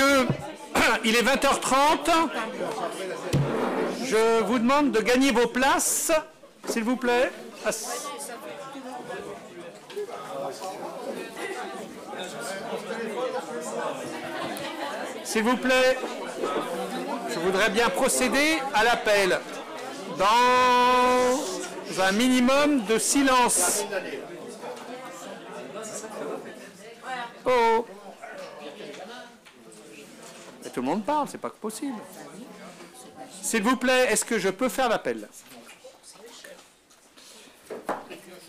messieurs, il est 20h30. Je vous demande de gagner vos places, s'il vous plaît. S'il vous plaît, je voudrais bien procéder à l'appel dans un minimum de silence. Oh! Mais tout le monde parle, c'est pas possible. S'il vous plaît, est-ce que je peux faire l'appel?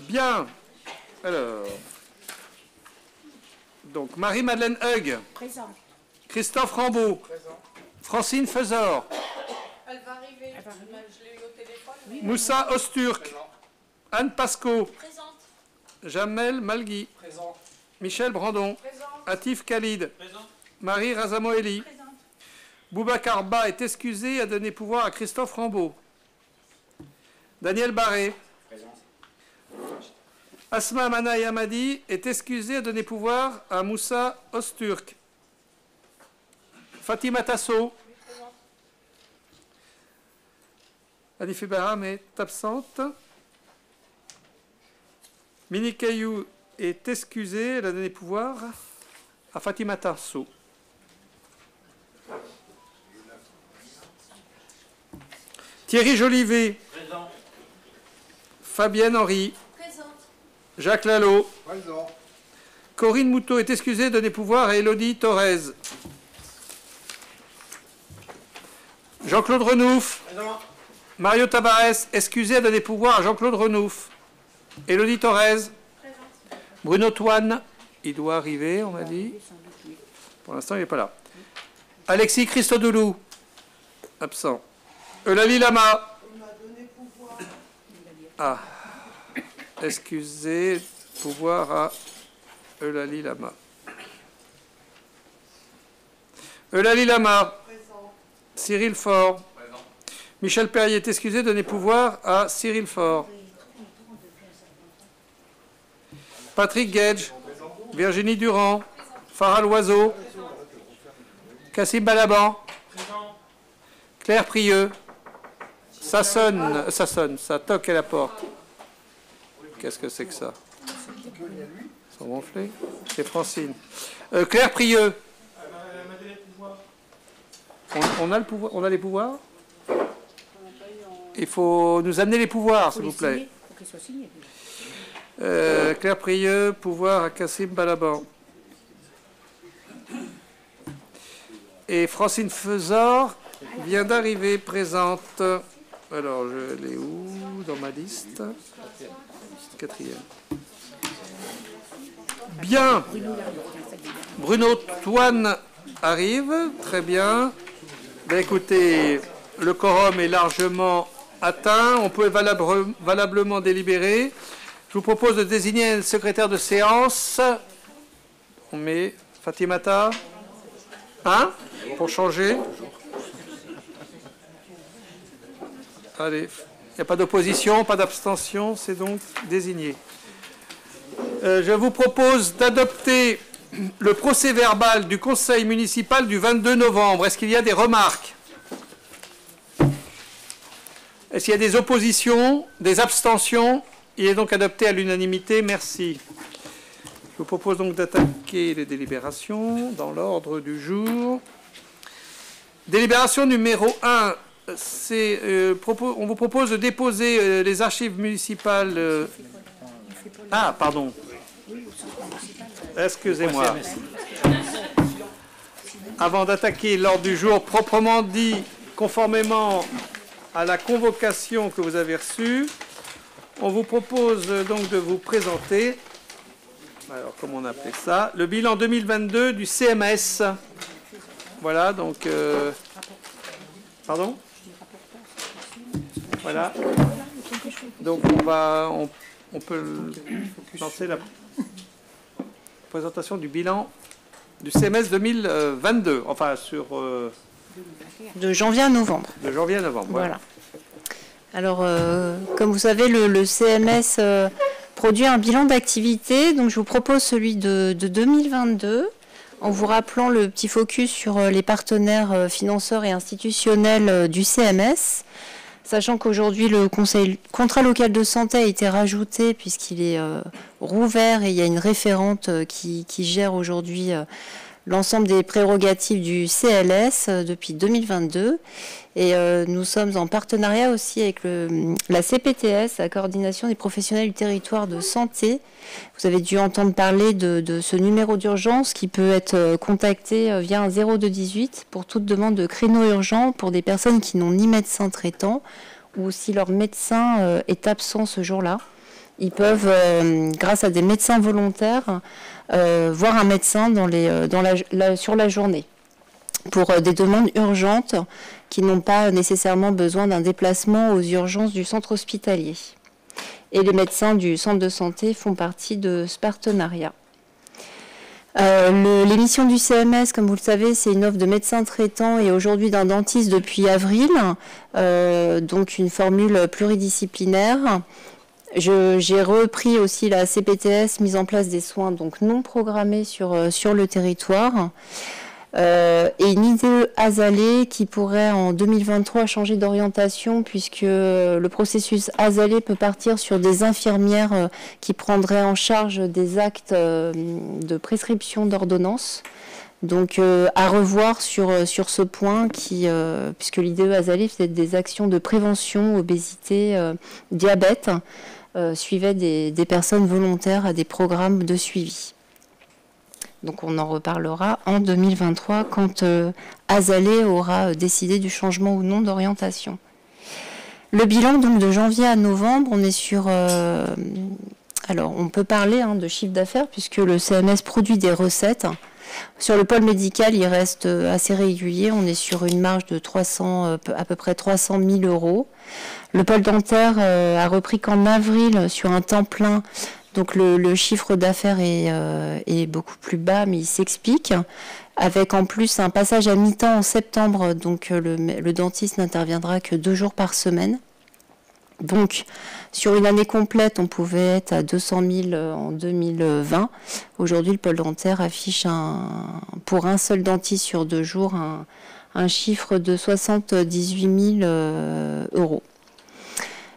Bien. Alors. Donc, Marie-Madeleine Hug. Présent. Christophe Rambaud. Présent. Francine Feuzor. Elle va arriver. Je l'ai eu au téléphone. Moussa Osturk. Présent. Anne Pasco. Présente. Jamel Malgui. Présent. Michel Brandon. Présent. Atif Khalid. Présent. Marie Razamoeli. Présente. Boubacar Ba est excusé à donner pouvoir à Christophe Rambaud. Daniel Barré. Présent. Asma Manaï Hamadi est excusé à donner pouvoir à Moussa Osturk. Fatima Tasso. Alifi Bahram est absente. Mini Kayou est excusé, elle a donné pouvoir à Fatima Tasso. Thierry Jolivet. Présent. Fabienne Henry. Présente. Jacques Lalo. Présent. Corinne Moutot est excusée, donner pouvoir à Élodie Thorez. Jean-Claude Renouf. Présent. Mario Tabarès, excusé à donner pouvoir à Jean-Claude Renouf. Élodie Thorez. Présente. Bruno Toine, il doit arriver, on m'a dit. Pour l'instant, il n'est pas là. Alexis Christodoulou, absent. Eulalie Lama. Ah. Excusez, pouvoir à Eulalie Lama. Eulalie Lama. Cyril Faure. Présent. Michel Perrier est excusé, donner pouvoir à Cyril Faure. Patrick Gage. Virginie Durand. Farah Loiseau. Cassim Balaban. Présent. Claire Prieux. Ça sonne, ça toque à la porte. Qu'est-ce que c'est que ça? Ils sont gonflés. C'est Francine. Claire Prieux. On a le pouvoir, on a les pouvoirs. Il faut nous amener les pouvoirs, s'il vous plaît. Claire Prieux, pouvoir à Cassim Balaban. Et Francine Feuzor vient d'arriver, présente. Alors, je l'ai où dans ma liste? Quatrième. Bien. Bruno Toine arrive, très bien. Ben, écoutez, le quorum est largement atteint. On peut valablement délibérer. Je vous propose de désigner un secrétaire de séance. On met Fatimata. Hein? Pour changer. Allez. Il n'y a pas d'opposition, pas d'abstention. C'est donc désigné. Je vous propose d'adopter le procès-verbal du conseil municipal du 22 novembre. Est-ce qu'il y a des remarques? Est-ce qu'il y a des oppositions, des abstentions? Il est donc adopté à l'unanimité. Merci. Je vous propose donc d'attaquer les délibérations dans l'ordre du jour. Délibération numéro 1. On vous propose de déposer les archives municipales... Ah, pardon. Excusez-moi. Avant d'attaquer l'ordre du jour proprement dit, conformément à la convocation que vous avez reçue, on vous propose donc de vous présenter, alors comment on appelait ça, le bilan 2022 du CMS. Voilà, donc... Pardon? Voilà. Donc on peut lancer la présentation du bilan du CMS 2022, enfin sur... de janvier à novembre. De janvier à novembre, voilà. Alors, comme vous savez, le CMS produit un bilan d'activité. Donc, je vous propose celui de 2022. en vous rappelant le petit focus sur les partenaires financeurs et institutionnels du CMS, sachant qu'aujourd'hui le contrat local de santé a été rajouté puisqu'il est rouvert et il y a une référente qui gère aujourd'hui l'ensemble des prérogatives du CLS depuis 2022. Et nous sommes en partenariat aussi avec la CPTS, la coordination des professionnels du territoire de santé. Vous avez dû entendre parler de ce numéro d'urgence qui peut être contacté via un 0218 pour toute demande de créneau urgent pour des personnes qui n'ont ni médecin traitant ou si leur médecin est absent ce jour-là. Ils peuvent, grâce à des médecins volontaires, voir un médecin sur la journée pour des demandes urgentes qui n'ont pas nécessairement besoin d'un déplacement aux urgences du centre hospitalier. Et les médecins du centre de santé font partie de ce partenariat. Les missions du CMS, comme vous le savez, c'est une offre de médecins traitants et aujourd'hui d'un dentiste depuis avril, donc une formule pluridisciplinaire. J'ai repris aussi la CPTS, mise en place des soins donc non programmés sur le territoire. Et une idée Azalée qui pourrait en 2023 changer d'orientation puisque le processus Azalée peut partir sur des infirmières qui prendraient en charge des actes de prescription d'ordonnance. Donc à revoir sur ce point puisque l'idée Azalée faisait des actions de prévention, obésité, diabète, suivait des personnes volontaires à des programmes de suivi. Donc on en reparlera en 2023 quand Azalée aura décidé du changement ou non d'orientation. Le bilan donc de janvier à novembre, on est sur... alors on peut parler de chiffre d'affaires puisque le CMS produit des recettes. Sur le pôle médical, il reste assez régulier. On est sur une marge de à peu près 300 000 €. Le pôle dentaire a repris qu'en avril sur un temps plein. Donc le chiffre d'affaires est beaucoup plus bas, mais il s'explique. Avec en plus un passage à mi-temps en septembre, donc le dentiste n'interviendra que 2 jours par semaine. Donc sur une année complète, on pouvait être à 200 000 en 2020. Aujourd'hui, le pôle dentaire affiche pour un seul dentiste sur 2 jours un chiffre de 78 000 €.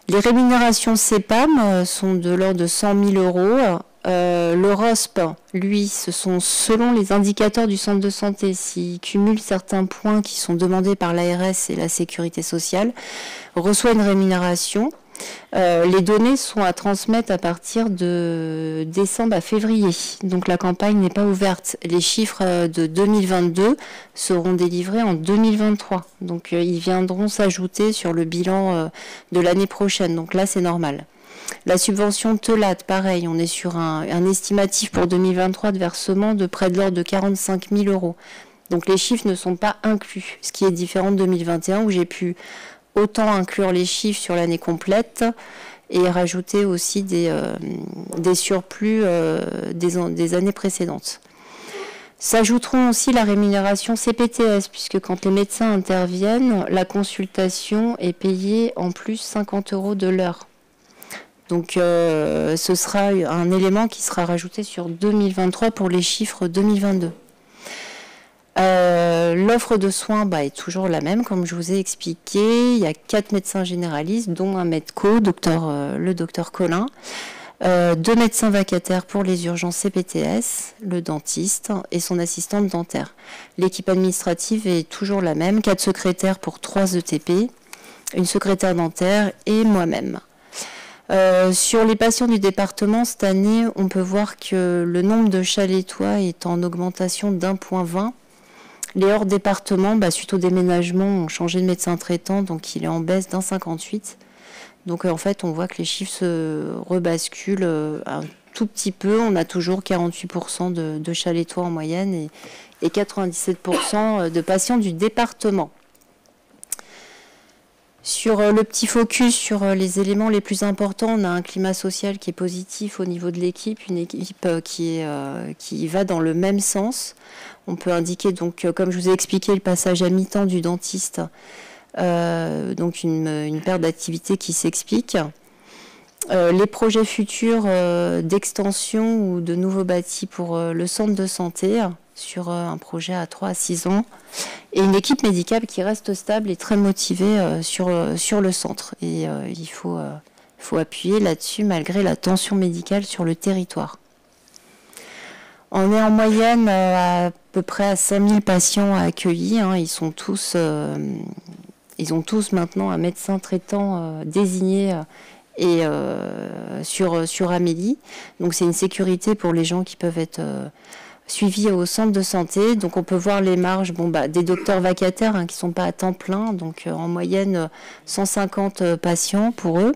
Les rémunérations CEPAM sont de l'ordre de 100 000 €. Le ROSP, lui, ce sont selon les indicateurs du centre de santé, s'il cumule certains points qui sont demandés par l'ARS et la sécurité sociale, reçoit une rémunération. Les données sont à transmettre à partir de décembre à février. Donc la campagne n'est pas ouverte. Les chiffres de 2022 seront délivrés en 2023. Donc ils viendront s'ajouter sur le bilan de l'année prochaine. Donc là, c'est normal. La subvention TELAT, pareil, on est sur un estimatif pour 2023 de versement de près de l'ordre de 45 000 €. Donc les chiffres ne sont pas inclus, ce qui est différent de 2021 où j'ai pu autant inclure les chiffres sur l'année complète et rajouter aussi des surplus des années précédentes. S'ajouteront aussi la rémunération CPTS, puisque quand les médecins interviennent, la consultation est payée en plus 50 € de l'heure. Donc ce sera un élément qui sera rajouté sur 2023 pour les chiffres 2022. L'offre de soins est toujours la même, comme je vous ai expliqué. Il y a 4 médecins généralistes, dont un médecin, le docteur Colin, 2 médecins vacataires pour les urgences CPTS, le dentiste et son assistante dentaire. L'équipe administrative est toujours la même, 4 secrétaires pour 3 ETP, une secrétaire dentaire et moi-même. Sur les patients du département, cette année, on peut voir que le nombre de chalétois est en augmentation d'1,20. Les hors département, suite au déménagement, ont changé de médecin traitant, donc il est en baisse d'1,58. Donc en fait, on voit que les chiffres se rebasculent un tout petit peu. On a toujours 48% de chalétois en moyenne et 97% de patients du département. Sur le petit focus sur les éléments les plus importants, on a un climat social qui est positif au niveau de l'équipe, une équipe qui va dans le même sens. On peut indiquer, donc, comme je vous ai expliqué, le passage à mi-temps du dentiste, donc une perte d'activité qui s'explique. Les projets futurs d'extension ou de nouveaux bâtis pour le centre de santé, sur un projet à 3 à 6 ans, et une équipe médicale qui reste stable et très motivée sur le centre. Et il faut appuyer là-dessus malgré la tension médicale sur le territoire. On est en moyenne à peu près à 5000 patients accueillis. Hein. Ils ont tous maintenant un médecin traitant désigné sur Amélie. Donc c'est une sécurité pour les gens qui peuvent être suivis au centre de santé. Donc on peut voir les marges des docteurs vacataires qui ne sont pas à temps plein. Donc en moyenne 150 patients pour eux.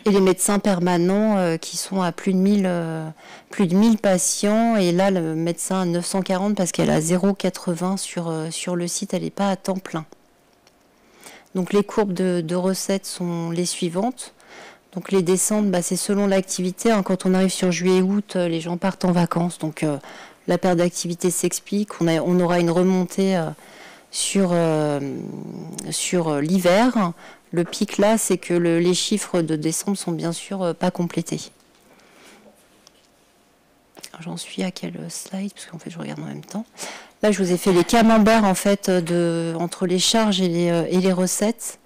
Et les médecins permanents qui sont à plus de 1000 patients. Et là, le médecin à 940 parce qu'elle a 0,80 sur le site, elle n'est pas à temps plein. Donc les courbes de recettes sont les suivantes. Donc les descentes, c'est selon l'activité. Hein. Quand on arrive sur juillet-août, les gens partent en vacances. Donc la perte d'activité s'explique. On aura une remontée sur l'hiver. Le pic là, c'est que les chiffres de décembre sont bien sûr pas complétés. J'en suis à quel slide? Parce qu'en fait, je regarde en même temps. Là, je vous ai fait les camemberts en fait entre les charges et les recettes.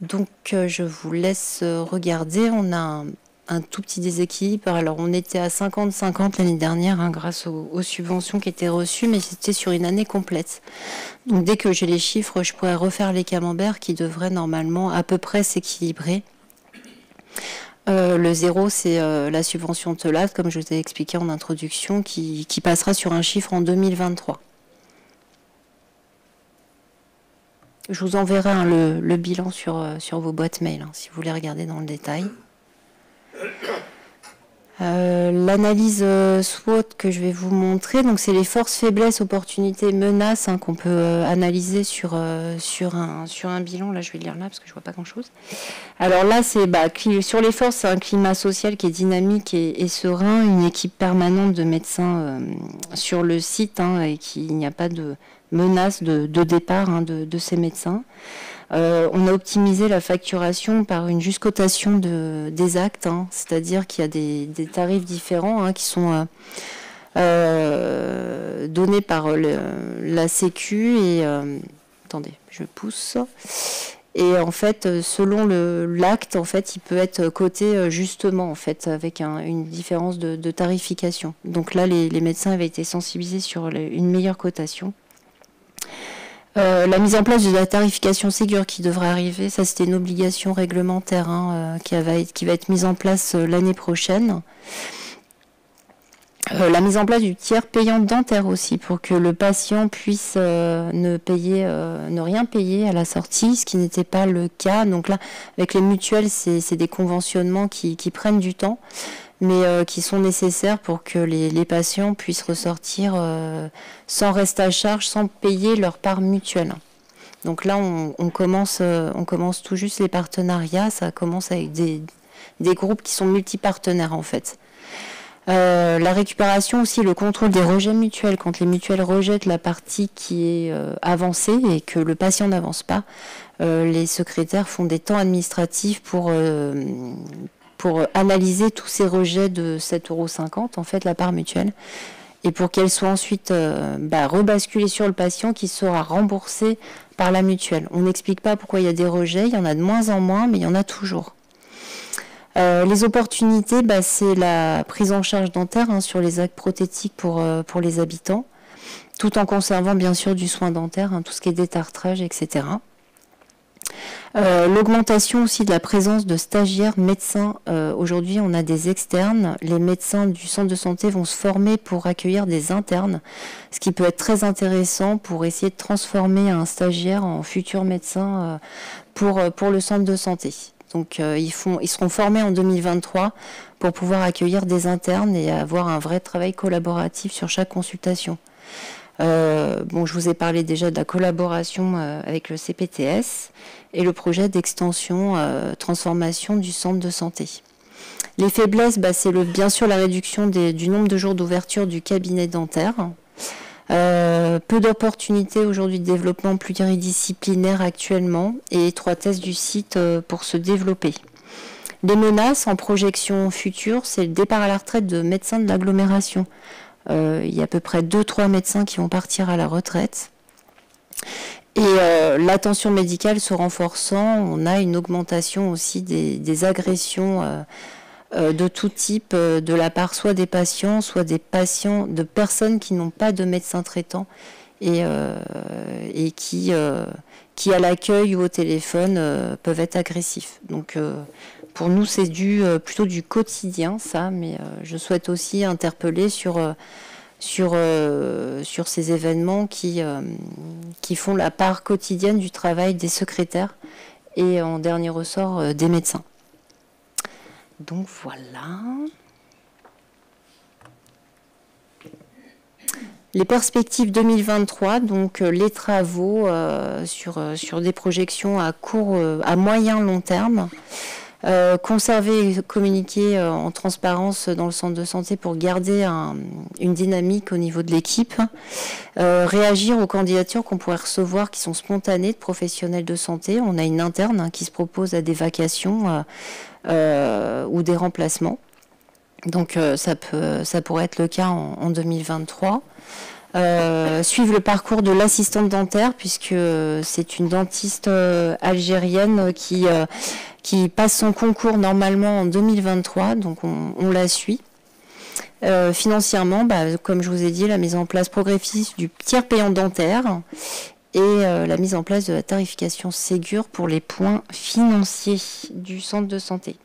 Donc, je vous laisse regarder. On a un tout petit déséquilibre. Alors, on était à 50-50 l'année dernière grâce aux subventions qui étaient reçues, mais c'était sur une année complète. Donc, dès que j'ai les chiffres, je pourrais refaire les camemberts qui devraient normalement à peu près s'équilibrer. Le 0, c'est la subvention TELAT, comme je vous ai expliqué en introduction, qui passera sur un chiffre en 2023. Je vous enverrai le bilan sur vos boîtes mail, si vous voulez regarder dans le détail. L'analyse SWOT que je vais vous montrer, donc c'est les forces, faiblesses, opportunités, menaces qu'on peut analyser sur un bilan. Là, je vais le lire là parce que je vois pas grand-chose. Alors là, c'est sur les forces, c'est un climat social qui est dynamique et serein, une équipe permanente de médecins sur le site et qu'il n'y a pas de menace de départ de ces médecins. On a optimisé la facturation par une juste cotation des actes, c'est-à-dire qu'il y a des tarifs différents qui sont donnés par la Sécu et attendez, je pousse. Et en fait, selon l'acte, en fait, il peut être coté justement, en fait, avec une différence de tarification. Donc là, les médecins avaient été sensibilisés sur une meilleure cotation. La mise en place de la tarification Ségur qui devrait arriver, ça c'était une obligation réglementaire qui va être mise en place l'année prochaine. La mise en place du tiers payant dentaire aussi pour que le patient puisse ne rien payer à la sortie, ce qui n'était pas le cas. Donc là, avec les mutuelles, c'est des conventionnements qui prennent du temps, mais qui sont nécessaires pour que les patients puissent ressortir sans reste à charge, sans payer leur part mutuelle. Donc là, on commence tout juste les partenariats. Ça commence avec des groupes qui sont multipartenaires en fait. La récupération aussi, le contrôle des rejets mutuels. Quand les mutuelles rejettent la partie qui est avancée et que le patient n'avance pas, les secrétaires font des temps administratifs pour analyser tous ces rejets de 7,50 € en fait, la part mutuelle, et pour qu'elle soit ensuite rebasculée sur le patient qui sera remboursé par la mutuelle. On n'explique pas pourquoi il y a des rejets, il y en a de moins en moins, mais il y en a toujours. Les opportunités, c'est la prise en charge dentaire sur les actes prothétiques pour les habitants, tout en conservant bien sûr du soin dentaire, tout ce qui est détartrage, etc. L'augmentation aussi de la présence de stagiaires médecins. Aujourd'hui, on a des externes. Les médecins du centre de santé vont se former pour accueillir des internes, ce qui peut être très intéressant pour essayer de transformer un stagiaire en futur médecin pour le centre de santé. Donc, ils seront formés en 2023 pour pouvoir accueillir des internes et avoir un vrai travail collaboratif sur chaque consultation. Je vous ai parlé déjà de la collaboration avec le CPTS et le projet d'extension, transformation du centre de santé. Les faiblesses, c'est bien sûr la réduction du nombre de jours d'ouverture du cabinet dentaire. Peu d'opportunités aujourd'hui de développement pluridisciplinaire actuellement et étroitesse du site pour se développer. Les menaces en projection future, c'est le départ à la retraite de médecins de l'agglomération. il y a à peu près 2-3 médecins qui vont partir à la retraite. Et l'attention médicale se renforçant, on a une augmentation aussi des agressions de tout type de la part soit des patients, soit des patients, de personnes qui n'ont pas de médecin traitant et qui à l'accueil ou au téléphone peuvent être agressifs. Donc pour nous c'est plutôt du quotidien ça, mais je souhaite aussi interpeller sur ces événements qui font la part quotidienne du travail des secrétaires et en dernier ressort des médecins. Donc voilà. Les perspectives 2023, donc les travaux sur des projections à moyen long terme. Conserver et communiquer en transparence dans le centre de santé pour garder une dynamique au niveau de l'équipe, réagir aux candidatures qu'on pourrait recevoir qui sont spontanées de professionnels de santé. On a une interne qui se propose à des vacations ou des remplacements. Donc ça pourrait être le cas en 2023. Suivre le parcours de l'assistante dentaire puisque c'est une dentiste algérienne qui passe son concours normalement en 2023, donc on la suit. Financièrement, comme je vous ai dit, la mise en place progressive du tiers payant dentaire et la mise en place de la tarification Ségur pour les points financiers du centre de santé.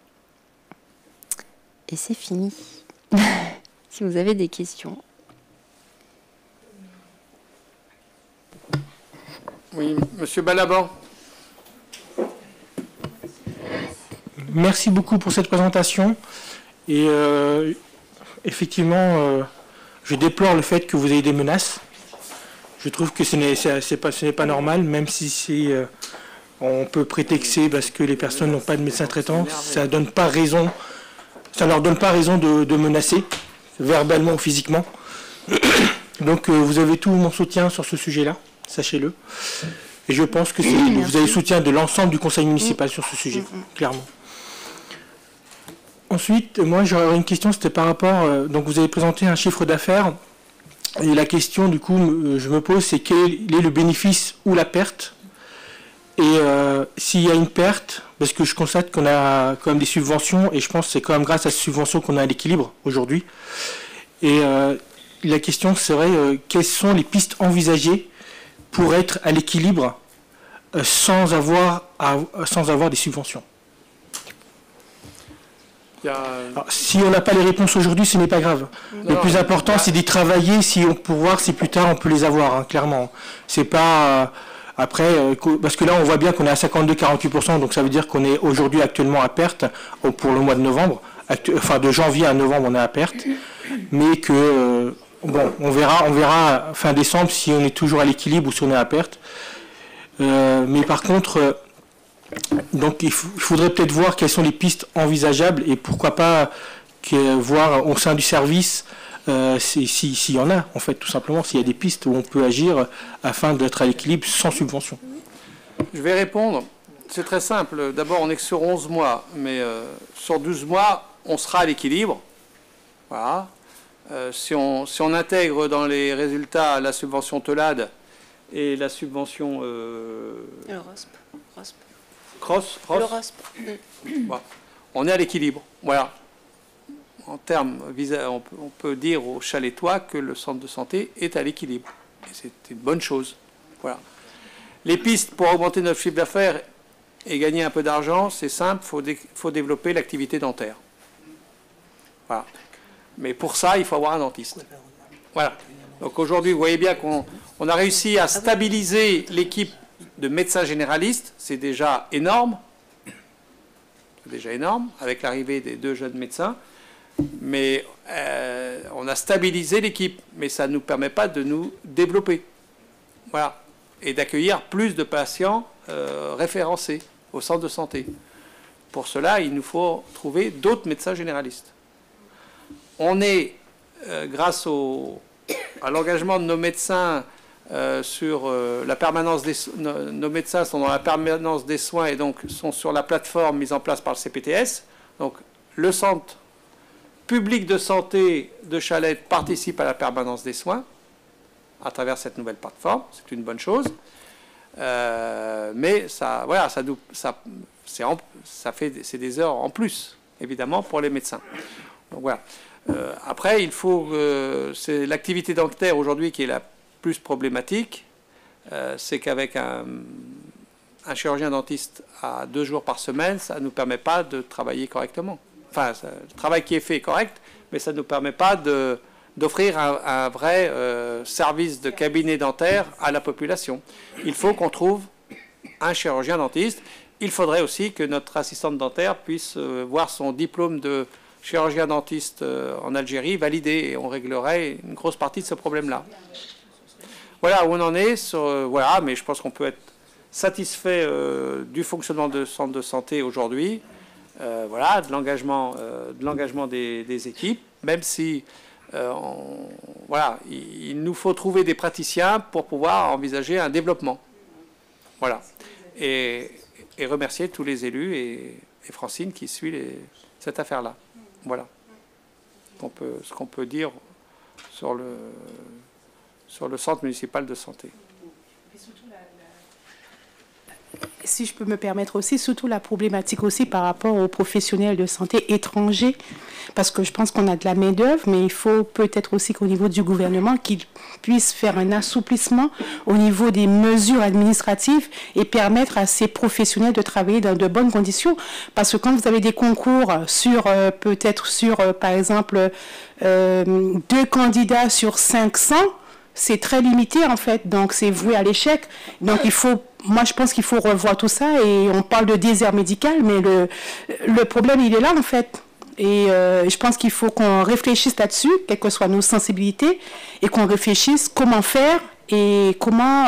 Et c'est fini. Si vous avez des questions. Oui, Monsieur Balaban. Merci beaucoup pour cette présentation. Et effectivement, je déplore le fait que vous ayez des menaces. Je trouve que ce n'est pas normal, même si on peut prétexter parce que les personnes n'ont pas de médecin traitant, ça ne leur donne pas raison de menacer, verbalement ou physiquement. Donc vous avez tout mon soutien sur ce sujet-là, sachez-le. Et je pense que vous avez le soutien de l'ensemble du conseil municipal sur ce sujet, clairement. Ensuite, moi j'aurais une question, c'était par rapport, donc vous avez présenté un chiffre d'affaires, et la question du coup, je me pose, c'est quel est le bénéfice ou la perte, et s'il y a une perte, parce que je constate qu'on a quand même des subventions, et je pense que c'est quand même grâce à ces subventions qu'on a l'équilibre aujourd'hui, et la question serait, quelles sont les pistes envisagées pour être à l'équilibre sans avoir des subventions? Alors, si on n'a pas les réponses aujourd'hui, ce n'est pas grave. Le plus important, c'est d'y travailler pour voir si plus tard on peut les avoir, hein, clairement. C'est pas après, parce que là on voit bien qu'on est à 52-48%, donc ça veut dire qu'on est aujourd'hui actuellement à perte pour le mois de novembre. Enfin, de janvier à novembre, on est à perte, mais que bon, on verra fin décembre si on est toujours à l'équilibre ou si on est à perte. Mais par contre, donc il faudrait peut-être voir quelles sont les pistes envisageables et pourquoi pas voir au sein du service s'il y en a, en fait, tout simplement, s'il y a des pistes où on peut agir afin d'être à l'équilibre sans subvention. Je vais répondre. C'est très simple. D'abord, on n'est que sur 11 mois, mais sur 12 mois, on sera à l'équilibre. Voilà. Si on intègre dans les résultats la subvention TELAD et la subvention ROSP, voilà. On est à l'équilibre. Voilà. En termes, on peut dire aux Chalétois que le centre de santé est à l'équilibre. Et c'est une bonne chose. Voilà. Les pistes pour augmenter notre chiffre d'affaires et gagner un peu d'argent, c'est simple, il faut développer l'activité dentaire. Voilà. Mais pour ça, il faut avoir un dentiste. Voilà. Donc aujourd'hui, vous voyez bien qu'on a réussi à stabiliser l'équipe de médecins généralistes. C'est déjà énorme. C'est déjà énorme, avec l'arrivée des 2 jeunes médecins. Mais on a stabilisé l'équipe. Mais ça ne nous permet pas de nous développer. Voilà. Et d'accueillir plus de patients référencés au centre de santé. Pour cela, il nous faut trouver d'autres médecins généralistes. On est, grâce à l'engagement de nos médecins sur la permanence nos médecins sont dans la permanence des soins et donc sont sur la plateforme mise en place par le CPTS. Donc le centre public de santé de Chalette participe à la permanence des soins à travers cette nouvelle plateforme. C'est une bonne chose. Mais ça, voilà, c'est des heures en plus, évidemment, pour les médecins. Donc voilà. Après, il faut c'est l'activité dentaire aujourd'hui qui est la plus problématique. C'est qu'avec un chirurgien dentiste à 2 jours par semaine, ça ne nous permet pas de travailler correctement. Enfin, le travail qui est fait est correct, mais ça ne nous permet pas d'offrir un vrai service de cabinet dentaire à la population. Il faut qu'on trouve un chirurgien dentiste. Il faudrait aussi que notre assistante dentaire puisse voir son diplôme de chirurgien dentiste en Algérie validé, et on réglerait une grosse partie de ce problème-là. Voilà où on en est. Voilà, mais je pense qu'on peut être satisfait du fonctionnement de centre de santé aujourd'hui, voilà, de l'engagement des équipes, même si voilà, il nous faut trouver des praticiens pour pouvoir envisager un développement. Voilà. Et remercier tous les élus et Francine qui suit cette affaire-là. Voilà. Ce qu'on peut dire sur le centre municipal de santé. Si je peux me permettre aussi, surtout la problématique aussi par rapport aux professionnels de santé étrangers, parce que je pense qu'on a de la main-d'œuvre, mais il faut peut-être aussi qu'au niveau du gouvernement, qu'il puisse faire un assouplissement au niveau des mesures administratives et permettre à ces professionnels de travailler dans de bonnes conditions. Parce que quand vous avez des concours sur, peut-être sur, par exemple, 2 candidats sur 500, c'est très limité en fait, donc c'est voué à l'échec. Donc il faut, moi je pense qu'il faut revoir tout ça, et on parle de désert médical, mais le problème il est là en fait. Et je pense qu'il faut qu'on réfléchisse là-dessus, quelles que soient nos sensibilités, et qu'on réfléchisse comment faire et comment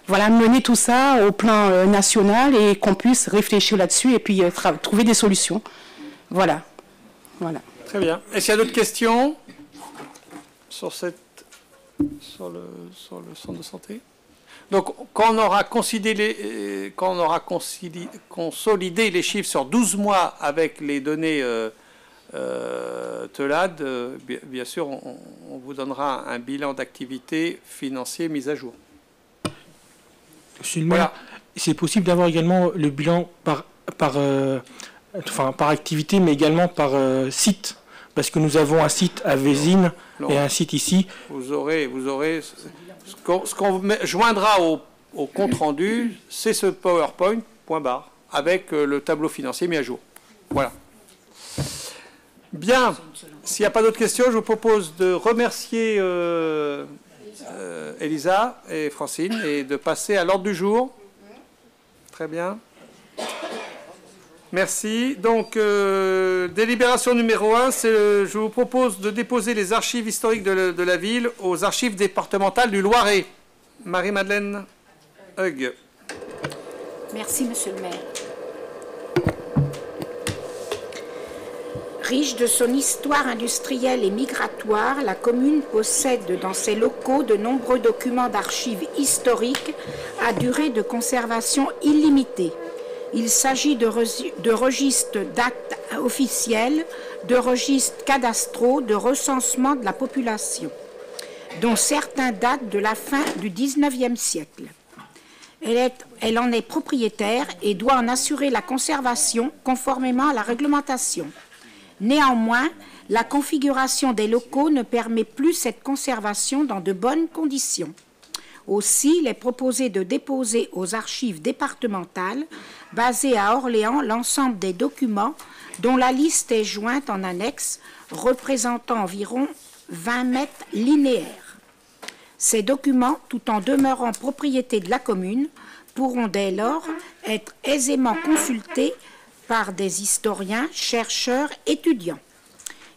voilà, mener tout ça au plan national, et qu'on puisse réfléchir là-dessus et puis trouver des solutions. Voilà. Voilà. Très bien. Est-ce qu'il y a d'autres questions sur le centre de santé? Donc, quand on aura consolidé les chiffres sur 12 mois avec les données TELAD, bien sûr, on vous donnera un bilan d'activité financier mis à jour. Voilà. C'est possible d'avoir également le bilan par activité, mais également par site. Parce que nous avons un site à Vésines et un site ici. Vous aurez ce qu'on joindra au compte rendu, c'est ce PowerPoint, .bar, avec le tableau financier mis à jour. Voilà. Bien. S'il n'y a pas d'autres questions, je vous propose de remercier Elisa et Francine et de passer à l'ordre du jour. Très bien. Merci. Donc, délibération numéro 1, je vous propose de déposer les archives historiques de la ville aux archives départementales du Loiret. Marie-Madeleine Hugues. Merci, monsieur le maire. Riche de son histoire industrielle et migratoire, la commune possède dans ses locaux de nombreux documents d'archives historiques à durée de conservation illimitée. Il s'agit de registres d'actes officiels, de registres cadastraux, de recensement de la population, dont certains datent de la fin du XIXe siècle. Elle en est propriétaire et doit en assurer la conservation conformément à la réglementation. Néanmoins, la configuration des locaux ne permet plus cette conservation dans de bonnes conditions. Aussi, il est proposé de déposer aux archives départementales, basées à Orléans, l'ensemble des documents dont la liste est jointe en annexe, représentant environ 20 mètres linéaires. Ces documents, tout en demeurant propriété de la commune, pourront dès lors être aisément consultés par des historiens, chercheurs, étudiants.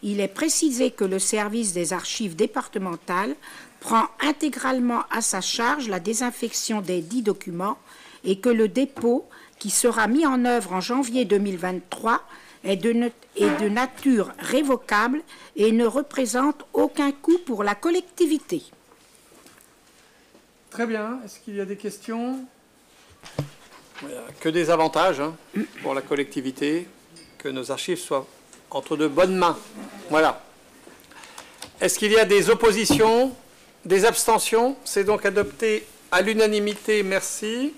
Il est précisé que le service des archives départementales prend intégralement à sa charge la désinfection des dits documents et que le dépôt, qui sera mis en œuvre en janvier 2023, est de nature révocable et ne représente aucun coût pour la collectivité. Très bien. Est-ce qu'il y a des questions? Que des avantages pour la collectivité, que nos archives soient entre de bonnes mains. Voilà. Est-ce qu'il y a des oppositions, des abstentions? C'est donc adopté à l'unanimité. Merci.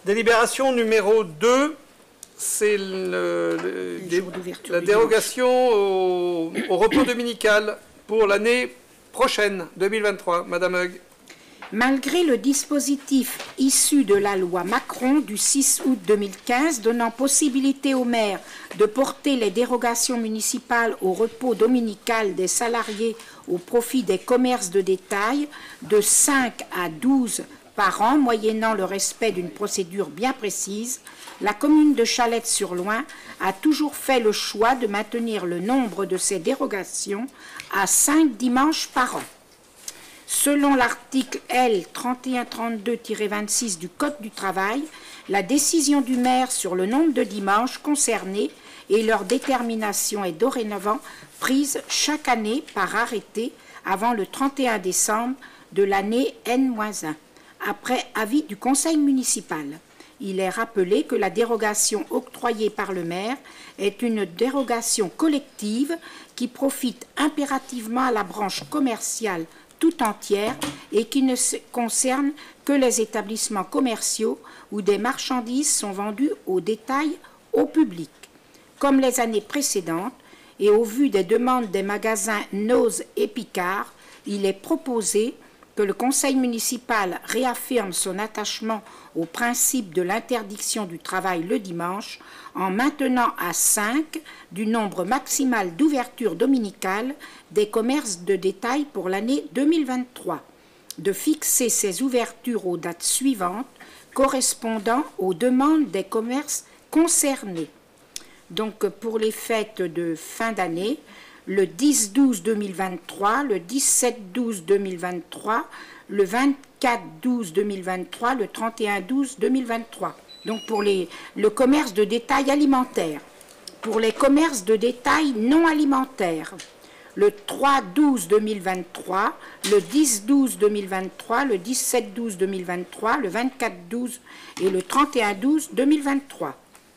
Délibération numéro 2, c'est la dérogation au repos dominical pour l'année prochaine, 2023. Madame Hug. Malgré le dispositif issu de la loi Macron du 6 août 2015 donnant possibilité aux maires de porter les dérogations municipales au repos dominical des salariés au profit des commerces de détail de 5 à 12 par an, moyennant le respect d'une procédure bien précise, la commune de Chalette-sur-Loing a toujours fait le choix de maintenir le nombre de ces dérogations à 5 dimanches par an. Selon l'article L. 3132-26 du Code du travail, la décision du maire sur le nombre de dimanches concernés et leur détermination est dorénavant prise chaque année par arrêté avant le 31 décembre de l'année N-1, après avis du conseil municipal. Il est rappelé que la dérogation octroyée par le maire est une dérogation collective qui profite impérativement à la branche commerciale tout entière et qui ne concerne que les établissements commerciaux où des marchandises sont vendues au détail au public. Comme les années précédentes, et au vu des demandes des magasins Noz et Picard, il est proposé que le conseil municipal réaffirme son attachement au principe de l'interdiction du travail le dimanche en maintenant à 5 du nombre maximal d'ouvertures dominicales des commerces de détail pour l'année 2023, de fixer ces ouvertures aux dates suivantes correspondant aux demandes des commerces concernés. Donc pour les fêtes de fin d'année, le 10-12-2023, le 17-12-2023, le 24-12-2023, le 31-12-2023. Donc pour le commerce de détail alimentaire. Pour les commerces de détail non alimentaires, le 3-12-2023, le 10-12-2023, le 17-12-2023, le 24-12 et le 31-12-2023.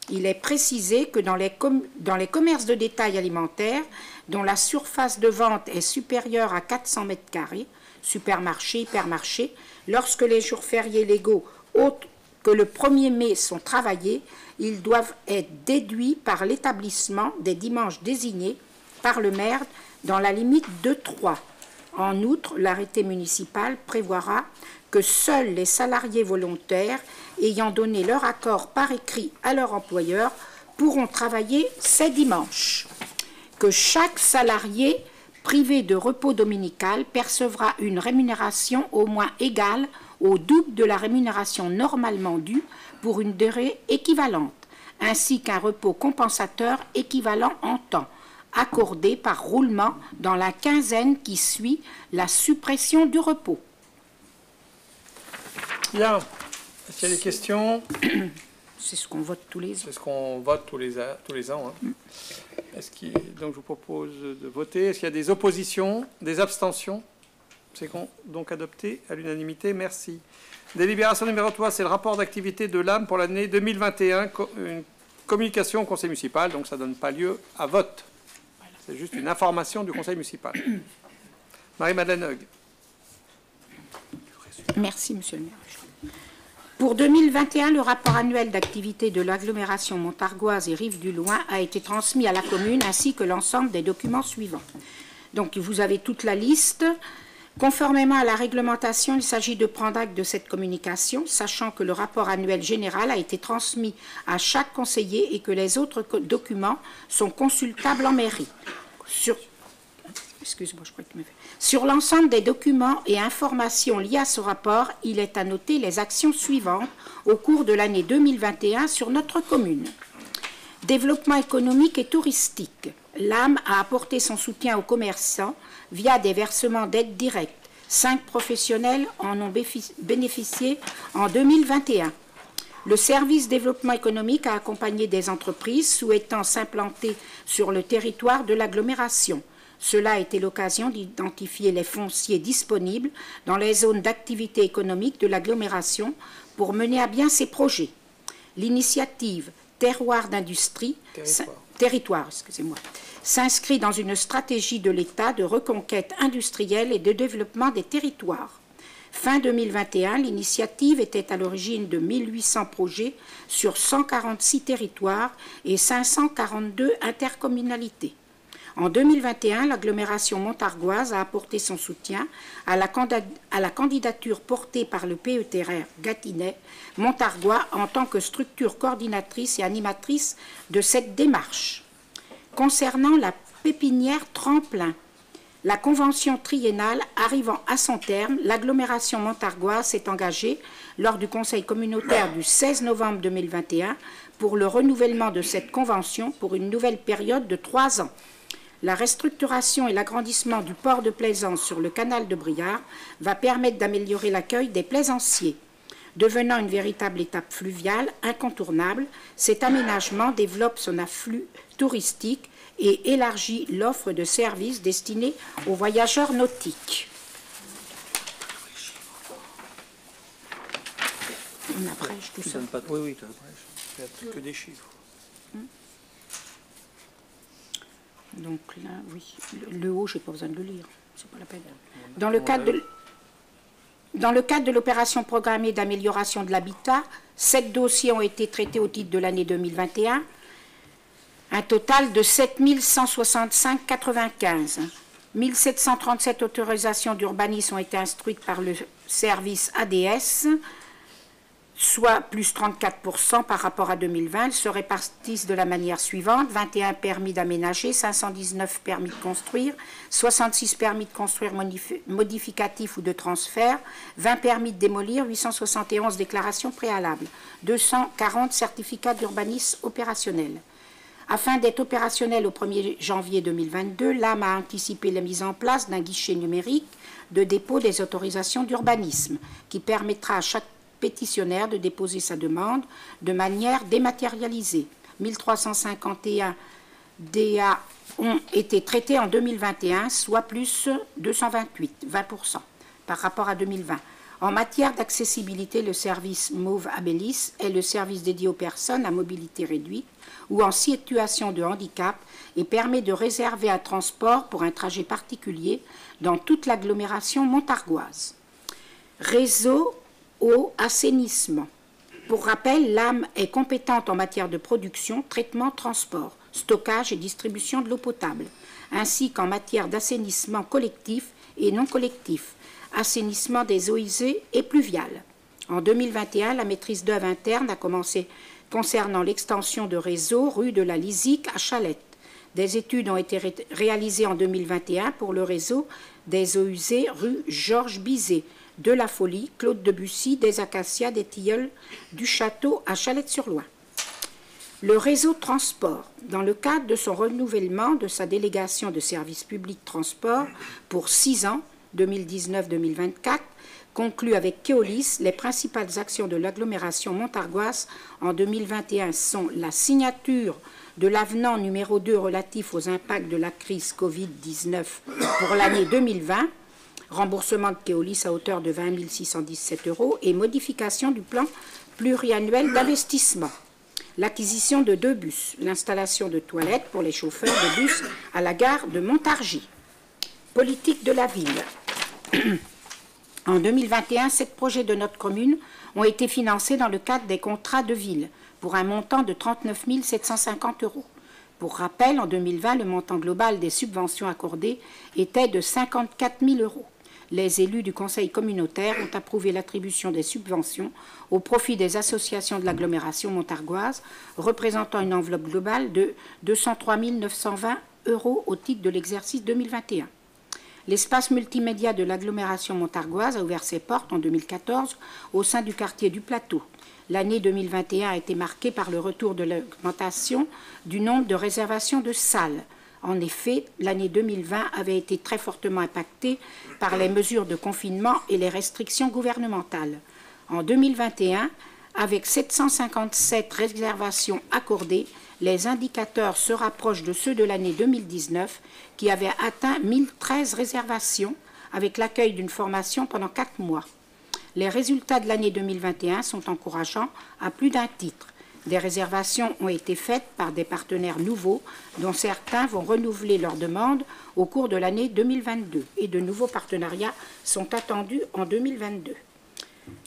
Il est précisé que dans les commerces de détail alimentaires, dont la surface de vente est supérieure à 400 m², supermarché, hypermarché, lorsque les jours fériés légaux autres que le 1er mai sont travaillés, ils doivent être déduits par l'établissement des dimanches désignés par le maire dans la limite de 3. En outre, l'arrêté municipal prévoira que seuls les salariés volontaires ayant donné leur accord par écrit à leur employeur pourront travailler ces dimanches. Que chaque salarié privé de repos dominical percevra une rémunération au moins égale au double de la rémunération normalement due pour une durée équivalente, ainsi qu'un repos compensateur équivalent en temps, accordé par roulement dans la quinzaine qui suit la suppression du repos. Bien. Est-ce qu'il y a des questions? C'est ce qu'on vote tous les ans. C'est ce qu'on vote tous les ans. Hein. Donc je vous propose de voter. Est-ce qu'il y a des oppositions, des abstentions? C'est donc adopté à l'unanimité. Merci. Délibération numéro 3, c'est le rapport d'activité de l'âme pour l'année 2021. Une communication au conseil municipal, donc ça ne donne pas lieu à vote. C'est juste une information du conseil municipal. Marie-Madeleine Hug. Merci, monsieur le maire. Pour 2021, le rapport annuel d'activité de l'agglomération montargoise et Rive-du-Loing a été transmis à la commune ainsi que l'ensemble des documents suivants. Donc, vous avez toute la liste. Conformément à la réglementation, il s'agit de prendre acte de cette communication, sachant que le rapport annuel général a été transmis à chaque conseiller et que les autres documents sont consultables en mairie. Sur l'ensemble des documents et informations liés à ce rapport, il est à noter les actions suivantes au cours de l'année 2021 sur notre commune. Développement économique et touristique. L'AME a apporté son soutien aux commerçants via des versements d'aides directes. 5 professionnels en ont bénéficié en 2021. Le service développement économique a accompagné des entreprises souhaitant s'implanter sur le territoire de l'agglomération. Cela a été l'occasion d'identifier les fonciers disponibles dans les zones d'activité économique de l'agglomération pour mener à bien ces projets. L'initiative Territoire d'industrie, s'inscrit dans une stratégie de l'État de reconquête industrielle et de développement des territoires. Fin 2021, l'initiative était à l'origine de 1800 projets sur 146 territoires et 542 intercommunalités. En 2021, l'agglomération montargoise a apporté son soutien à la candidature portée par le PETRR Gâtinais Montargois en tant que structure coordinatrice et animatrice de cette démarche. Concernant la pépinière Tremplin, la convention triennale arrivant à son terme, l'agglomération montargoise s'est engagée lors du conseil communautaire du 16 novembre 2021 pour le renouvellement de cette convention pour une nouvelle période de 3 ans. La restructuration et l'agrandissement du port de plaisance sur le canal de Briare va permettre d'améliorer l'accueil des plaisanciers. Devenant une véritable étape fluviale incontournable, cet aménagement développe son afflux touristique et élargit l'offre de services destinés aux voyageurs nautiques. On abrège tout ça. Oui, tu abrèges. Que des chiffres. Donc là, oui, le haut, je n'ai pas besoin de le lire, c'est pas la peine. Dans le cadre de l'opération programmée d'amélioration de l'habitat, 7 dossiers ont été traités au titre de l'année 2021, un total de 7 165,95. 1737 autorisations d'urbanisme ont été instruites par le service ADS, soit plus 34% par rapport à 2020. Elles se répartissent de la manière suivante: 21 permis d'aménager, 519 permis de construire, 66 permis de construire modificatifs ou de transfert, 20 permis de démolir, 871 déclarations préalables, 240 certificats d'urbanisme opérationnels. Afin d'être opérationnel au 1er janvier 2022, l'AM a anticipé la mise en place d'un guichet numérique de dépôt des autorisations d'urbanisme qui permettra à chaque pétitionnaire de déposer sa demande de manière dématérialisée. 1351 DA ont été traités en 2021, soit plus 228, 20% par rapport à 2020. En matière d'accessibilité, le service Move Abélis est le service dédié aux personnes à mobilité réduite ou en situation de handicap et permet de réserver un transport pour un trajet particulier dans toute l'agglomération montargoise. Réseau eau, assainissement. Pour rappel, l'AM est compétente en matière de production, traitement, transport, stockage et distribution de l'eau potable, ainsi qu'en matière d'assainissement collectif et non collectif, assainissement des eaux usées et pluviales. En 2021, la maîtrise d'œuvre interne a commencé concernant l'extension de réseau rue de la Lisique à Chalette. Des études ont été réalisées en 2021 pour le réseau des eaux usées rue Georges Bizet, de la Folie, Claude Debussy, des Acacias, des Tilleuls, du Château à Chalette-sur-Loing. Le réseau transport, dans le cadre de son renouvellement de sa délégation de services publics transport pour 6 ans, 2019-2024, conclut avec Keolis, les principales actions de l'agglomération montargoise en 2021 sont la signature de l'avenant numéro 2 relatif aux impacts de la crise Covid-19 pour l'année 2020, remboursement de Keolis à hauteur de 20 617 € et modification du plan pluriannuel d'investissement. L'acquisition de 2 bus, l'installation de toilettes pour les chauffeurs de bus à la gare de Montargis. Politique de la ville. En 2021, 7 projets de notre commune ont été financés dans le cadre des contrats de ville pour un montant de 39 750 €. Pour rappel, en 2020, le montant global des subventions accordées était de 54 000 €. Les élus du conseil communautaire ont approuvé l'attribution des subventions au profit des associations de l'agglomération montargoise, représentant une enveloppe globale de 203 920 € au titre de l'exercice 2021. L'espace multimédia de l'agglomération montargoise a ouvert ses portes en 2014 au sein du quartier du Plateau. L'année 2021 a été marquée par le retour de l'augmentation du nombre de réservations de salles. En effet, l'année 2020 avait été très fortement impactée par les mesures de confinement et les restrictions gouvernementales. En 2021, avec 757 réservations accordées, les indicateurs se rapprochent de ceux de l'année 2019 qui avait atteint 1013 réservations avec l'accueil d'une formation pendant 4 mois. Les résultats de l'année 2021 sont encourageants à plus d'un titre. Des réservations ont été faites par des partenaires nouveaux, dont certains vont renouveler leurs demandes au cours de l'année 2022, et de nouveaux partenariats sont attendus en 2022.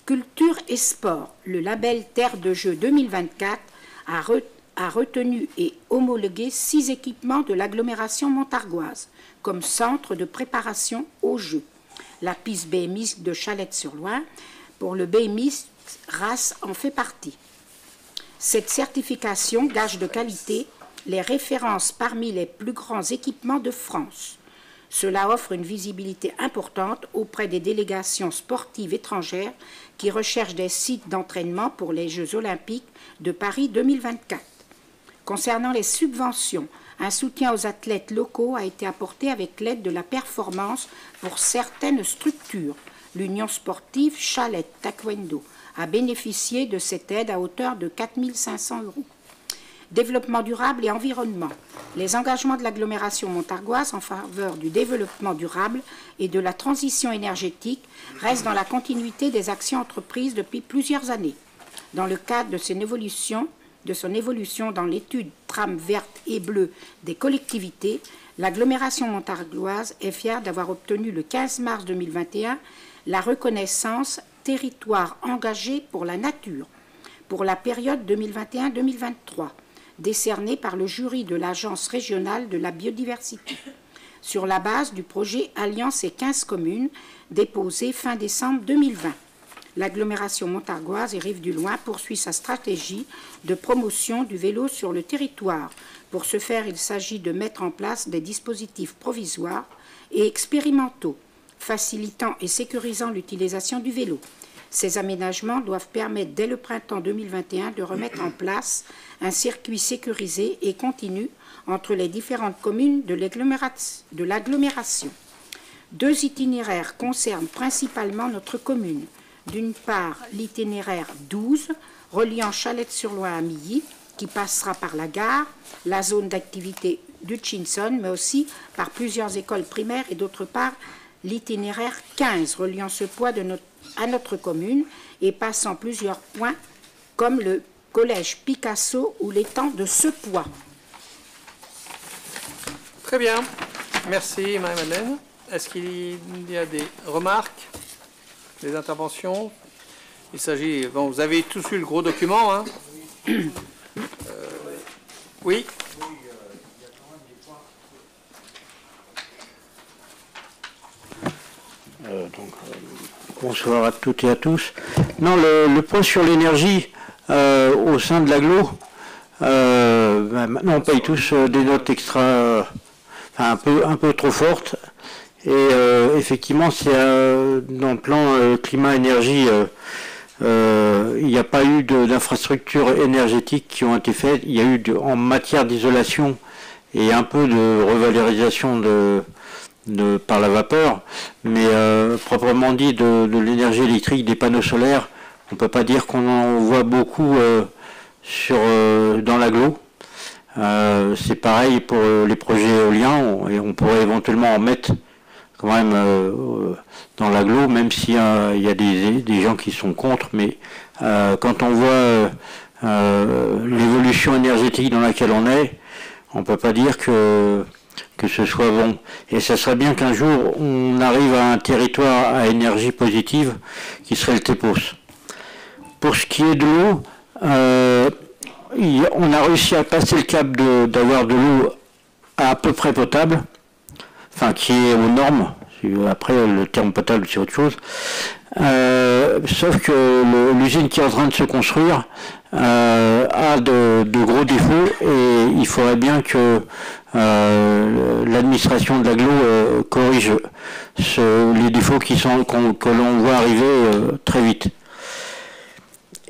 Culture et sport, le label Terre de Jeux 2024 a retenu et homologué 6 équipements de l'agglomération montargoise comme centre de préparation aux Jeux. La piste BMX de Chalette-sur-Loing pour le BMX race en fait partie. Cette certification gage de qualité les références parmi les plus grands équipements de France. Cela offre une visibilité importante auprès des délégations sportives étrangères qui recherchent des sites d'entraînement pour les Jeux olympiques de Paris 2024. Concernant les subventions, un soutien aux athlètes locaux a été apporté avec l'aide de la performance pour certaines structures. L'Union sportive Chalette Taekwondo a bénéficié de cette aide à hauteur de 4 500 €. Développement durable et environnement. Les engagements de l'agglomération montargoise en faveur du développement durable et de la transition énergétique restent dans la continuité des actions entreprises depuis plusieurs années. Dans le cadre de son évolution dans l'étude trame verte et bleue des collectivités, l'agglomération montargoise est fière d'avoir obtenu le 15 mars 2021 la reconnaissance territoire engagé pour la nature pour la période 2021-2023, décernée par le jury de l'Agence régionale de la biodiversité, sur la base du projet Alliance et 15 communes déposé fin décembre 2020. L'agglomération montargoise et Rive-du-Loing poursuit sa stratégie de promotion du vélo sur le territoire. Pour ce faire, il s'agit de mettre en place des dispositifs provisoires et expérimentaux, facilitant et sécurisant l'utilisation du vélo. Ces aménagements doivent permettre dès le printemps 2021 de remettre en place un circuit sécurisé et continu entre les différentes communes de l'agglomération. 2 itinéraires concernent principalement notre commune. D'une part, l'itinéraire 12, reliant Chalette-sur-Loing à Milly, qui passera par la gare, la zone d'activité d'Hutchinson, mais aussi par plusieurs écoles primaires, et d'autre part, l'itinéraire 15, reliant ce point à notre commune et passant plusieurs points, comme le collège Picasso ou l'étang de Sepoix. Très bien. Merci, Marie-Madeleine. Est-ce qu'il y a des remarques, des interventions? Il s'agit... Bon, vous avez tous eu le gros document, hein? Oui. Bonsoir à toutes et à tous. Non, le point sur l'énergie au sein de l'agglo, maintenant on paye tous des notes extra, un peu trop fortes. Et effectivement, c'est dans le plan climat-énergie, il n'y a pas eu d'infrastructures énergétiques qui ont été faites. Il y a eu en matière d'isolation et un peu de revalorisation par la vapeur, mais proprement dit de l'énergie électrique, des panneaux solaires, on ne peut pas dire qu'on en voit beaucoup dans l'agglo. C'est pareil pour les projets éoliens, et on pourrait éventuellement en mettre quand même dans l'agglo, même s'il y a des gens qui sont contre, mais quand on voit l'évolution énergétique dans laquelle on ne peut pas dire que ce soit bon. Et ça serait bien qu'un jour, on arrive à un territoire à énergie positive, qui serait le TEPOS. Pour ce qui est de l'eau, on a réussi à passer le cap d'avoir de l'eau à peu près potable, enfin qui est aux normes. Après, le terme potable, c'est autre chose. Sauf que l'usine qui est en train de se construire a de gros défauts, et il faudrait bien que l'administration de l'agglo corrige les défauts que l'on voit arriver très vite.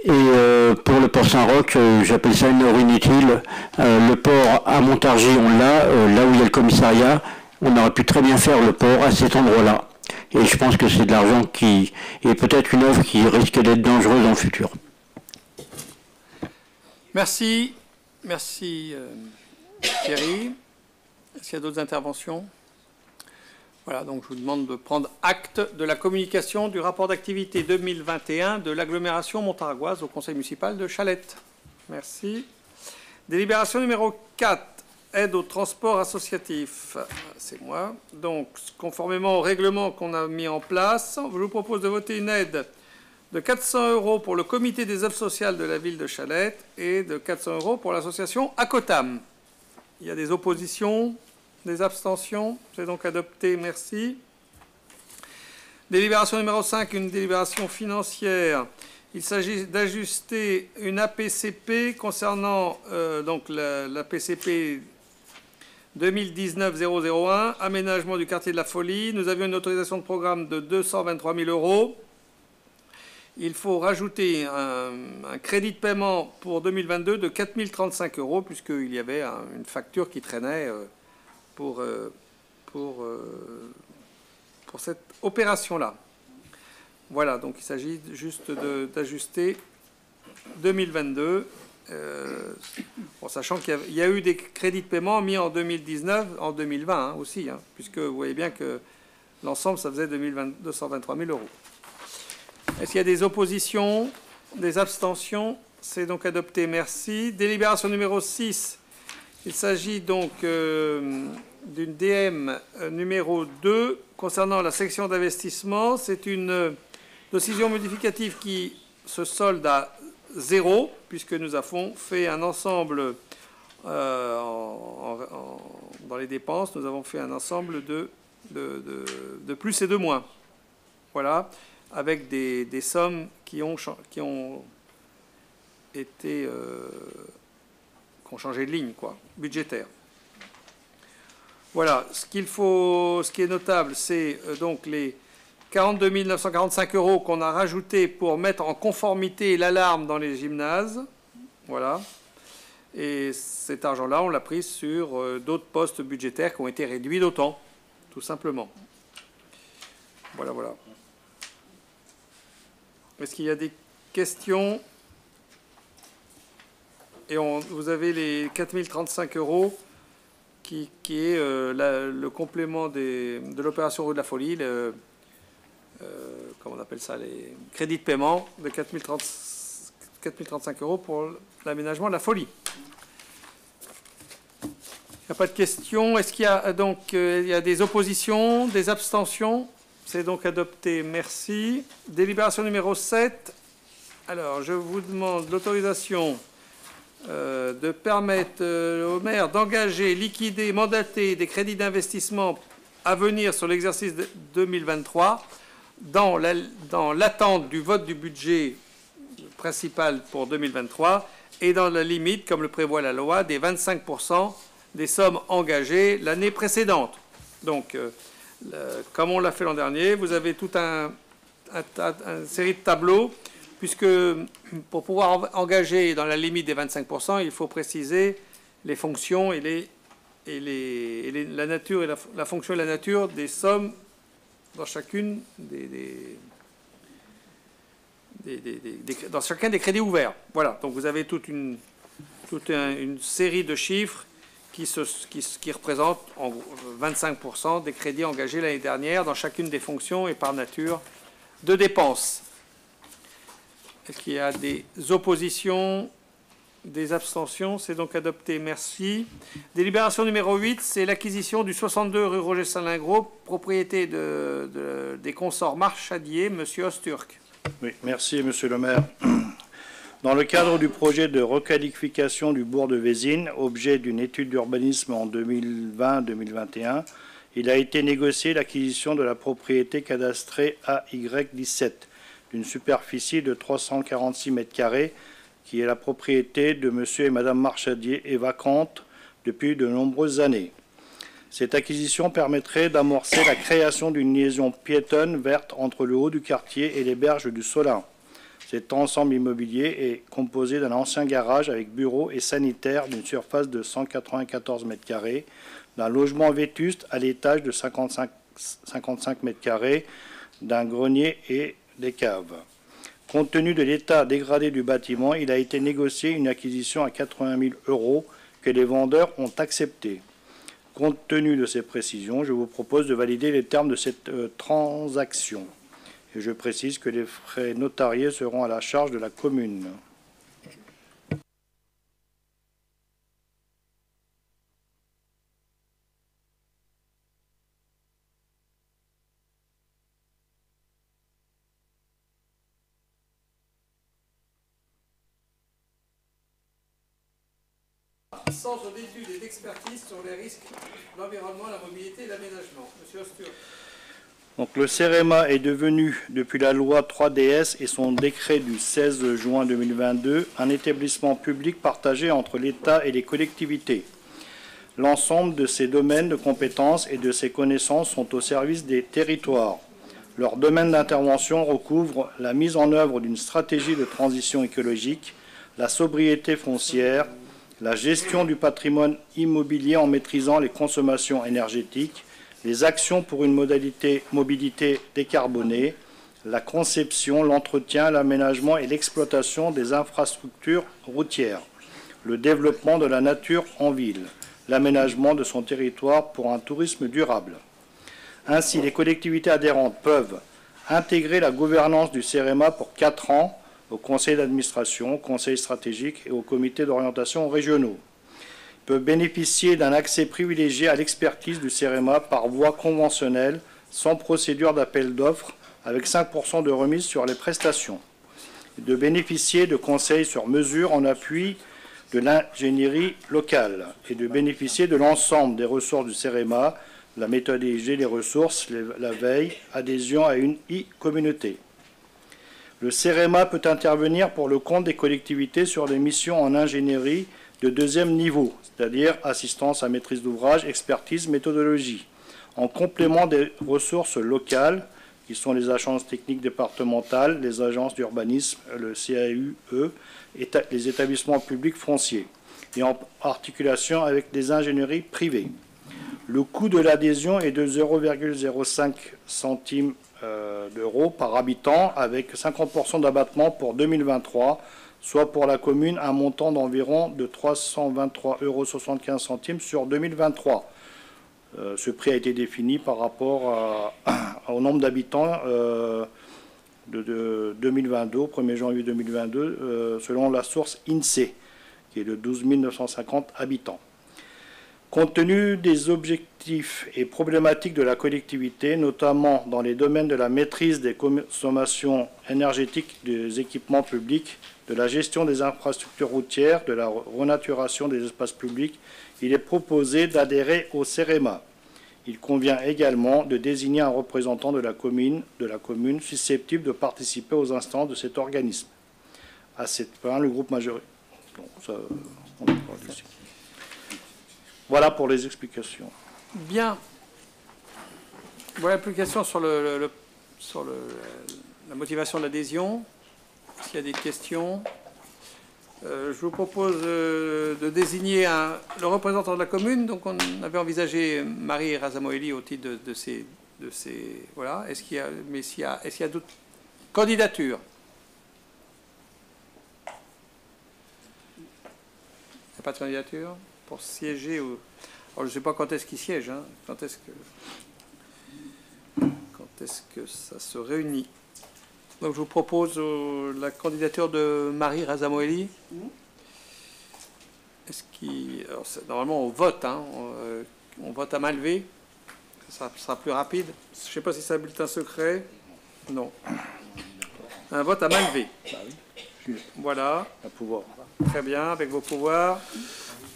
Et pour le port Saint-Roch, j'appelle ça une heure inutile. Le port à Montargis, on l'a, là où il y a le commissariat. On aurait pu très bien faire le port à cet endroit-là. Et je pense que c'est de l'argent qui est peut-être une œuvre qui risque d'être dangereuse dans le futur. Merci. Merci Thierry. Est-ce qu'il y a d'autres interventions? Voilà, donc je vous demande de prendre acte de la communication du rapport d'activité 2021 de l'agglomération montargoise au conseil municipal de Chalette. Merci. Délibération numéro 4, aide au transport associatif. C'est moi. Donc, conformément au règlement qu'on a mis en place, je vous propose de voter une aide de 400 € pour le comité des œuvres sociales de la ville de Chalette et de 400 € pour l'association ACOTAM. Il y a des oppositions, des abstentions. C'est donc adopté. Merci. Délibération numéro 5, une délibération financière. Il s'agit d'ajuster une APCP concernant donc l'APCP 2019-001, aménagement du quartier de la Folie. Nous avions une autorisation de programme de 223 000 €. Il faut rajouter un crédit de paiement pour 2022 de 4 035 €, puisqu'il y avait une facture qui traînait pour cette opération-là. Voilà, donc il s'agit juste d'ajuster 2022, sachant qu'il y a eu des crédits de paiement mis en 2019, en 2020 aussi, puisque vous voyez bien que l'ensemble, ça faisait 223 000 €. Est-ce qu'il y a des oppositions, des abstentions? C'est donc adopté, merci. Délibération numéro 6, il s'agit donc d'une DM numéro 2 concernant la section d'investissement. C'est une décision modificative qui se solde à 0, puisque nous avons fait un ensemble, dans les dépenses, nous avons fait un ensemble de plus et de moins. Voilà, avec des sommes qui ont changé de ligne, quoi, budgétaire. Voilà, ce qui est notable, c'est donc les 42 945 € qu'on a rajoutés pour mettre en conformité l'alarme dans les gymnases. Voilà. Et cet argent-là, on l'a pris sur d'autres postes budgétaires qui ont été réduits d'autant, tout simplement. Voilà, voilà. Est-ce qu'il y a des questions? Et vous avez les 4 035 € qui est le complément de l'opération Rue de la Folie, comment on appelle ça, les crédits de paiement de 4 035 € pour l'aménagement de la Folie. Il n'y a pas de questions. Est-ce qu'il y a donc il y a des oppositions, des abstentions? C'est donc adopté. Merci. Délibération numéro 7. Alors, je vous demande l'autorisation de permettre au maire d'engager, liquider, mandater des crédits d'investissement à venir sur l'exercice 2023 dans l'attente du vote du budget principal pour 2023 et dans la limite, comme le prévoit la loi, des 25% des sommes engagées l'année précédente. Donc, comme on l'a fait l'an dernier, vous avez toute une série de tableaux, puisque pour pouvoir engager dans la limite des 25%, il faut préciser les fonctions et la nature et la fonction et la nature des sommes dans chacune dans chacun des crédits ouverts. Voilà, donc vous avez toute une série de chiffres qui représente en 25% des crédits engagés l'année dernière dans chacune des fonctions et par nature de dépenses. Est-ce qu'il y a des oppositions, des abstentions? C'est donc adopté. Merci. Délibération numéro 8, c'est l'acquisition du 62 rue Roger Salingro, propriété des consorts Marchadier, Monsieur Osturk. Oui, merci, Monsieur le maire. Dans le cadre du projet de requalification du bourg de Vézines, objet d'une étude d'urbanisme en 2020-2021, il a été négocié l'acquisition de la propriété cadastrée AY17, d'une superficie de 346 m², qui est la propriété de Monsieur et Madame Marchadier et vacante depuis de nombreuses années. Cette acquisition permettrait d'amorcer la création d'une liaison piétonne verte entre le haut du quartier et les berges du Solin. Cet ensemble immobilier est composé d'un ancien garage avec bureau et sanitaire d'une surface de 194 m², d'un logement vétuste à l'étage de 55 m², d'un grenier et des caves. Compte tenu de l'état dégradé du bâtiment, il a été négocié une acquisition à 80 000 € que les vendeurs ont accepté. Compte tenu de ces précisions, je vous propose de valider les termes de cette transaction. Et je précise que les frais notariés seront à la charge de la commune. Centre d'études et d'expertise sur les risques, l'environnement, la mobilité et l'aménagement. Monsieur Ostur. Donc, le CEREMA est devenu, depuis la loi 3DS et son décret du 16 juin 2022, un établissement public partagé entre l'État et les collectivités. L'ensemble de ces domaines de compétences et de ces connaissances sont au service des territoires. Leur domaine d'intervention recouvre la mise en œuvre d'une stratégie de transition écologique, la sobriété foncière, la gestion du patrimoine immobilier en maîtrisant les consommations énergétiques, les actions pour une mobilité décarbonée, la conception, l'entretien, l'aménagement et l'exploitation des infrastructures routières, le développement de la nature en ville, l'aménagement de son territoire pour un tourisme durable. Ainsi, les collectivités adhérentes peuvent intégrer la gouvernance du CEREMA pour 4 ans au conseil d'administration, au conseil stratégique et au comité d'orientation régionaux. Peuvent bénéficier d'un accès privilégié à l'expertise du CEREMA par voie conventionnelle, sans procédure d'appel d'offres, avec 5% de remise sur les prestations. De bénéficier de conseils sur mesure en appui de l'ingénierie locale et de bénéficier de l'ensemble des ressources du CEREMA, la méthodologie, les ressources, la veille, adhésion à une e-communauté. Le CEREMA peut intervenir pour le compte des collectivités sur des missions en ingénierie de 2e niveau, c'est-à-dire assistance à maîtrise d'ouvrage, expertise, méthodologie, en complément des ressources locales, qui sont les agences techniques départementales, les agences d'urbanisme, le CAUE, les établissements publics fonciers, et en articulation avec des ingénieries privées. Le coût de l'adhésion est de 0,05 centimes d'euros par habitant, avec 50% d'abattement pour 2023, soit pour la commune un montant d'environ de 323,75 € sur 2023. Ce prix a été défini par rapport au nombre d'habitants de 2022, au 1er janvier 2022, selon la source INSEE, qui est de 12 950 habitants. Compte tenu des objectifs et problématiques de la collectivité, notamment dans les domaines de la maîtrise des consommations énergétiques des équipements publics, de la gestion des infrastructures routières, de la renaturation des espaces publics, il est proposé d'adhérer au CEREMA. Il convient également de désigner un représentant de la commune susceptible de participer aux instances de cet organisme. À cette fin, le groupe majoritaire. Voilà pour les explications. Bien. Voilà l'explication sur la motivation de l'adhésion. S'il y a des questions, je vous propose de désigner le représentant de la commune. Donc, on avait envisagé Marie Razamoeli au titre de ces voilà. Est-ce qu'il y a d'autres candidatures? Il n'y a pas de candidature pour siéger ou... Alors, je ne sais pas quand est-ce qu'il siège, hein. Quand est-ce que ça se réunit. Donc, je vous propose la candidature de Marie Razamoeli. Est-ce qu'il... Alors, normalement, on vote, hein. On vote à main levée. Ça sera plus rapide. Je ne sais pas si c'est un bulletin secret. Non. Un vote à main levée. Voilà. À pouvoir. Très bien, avec vos pouvoirs.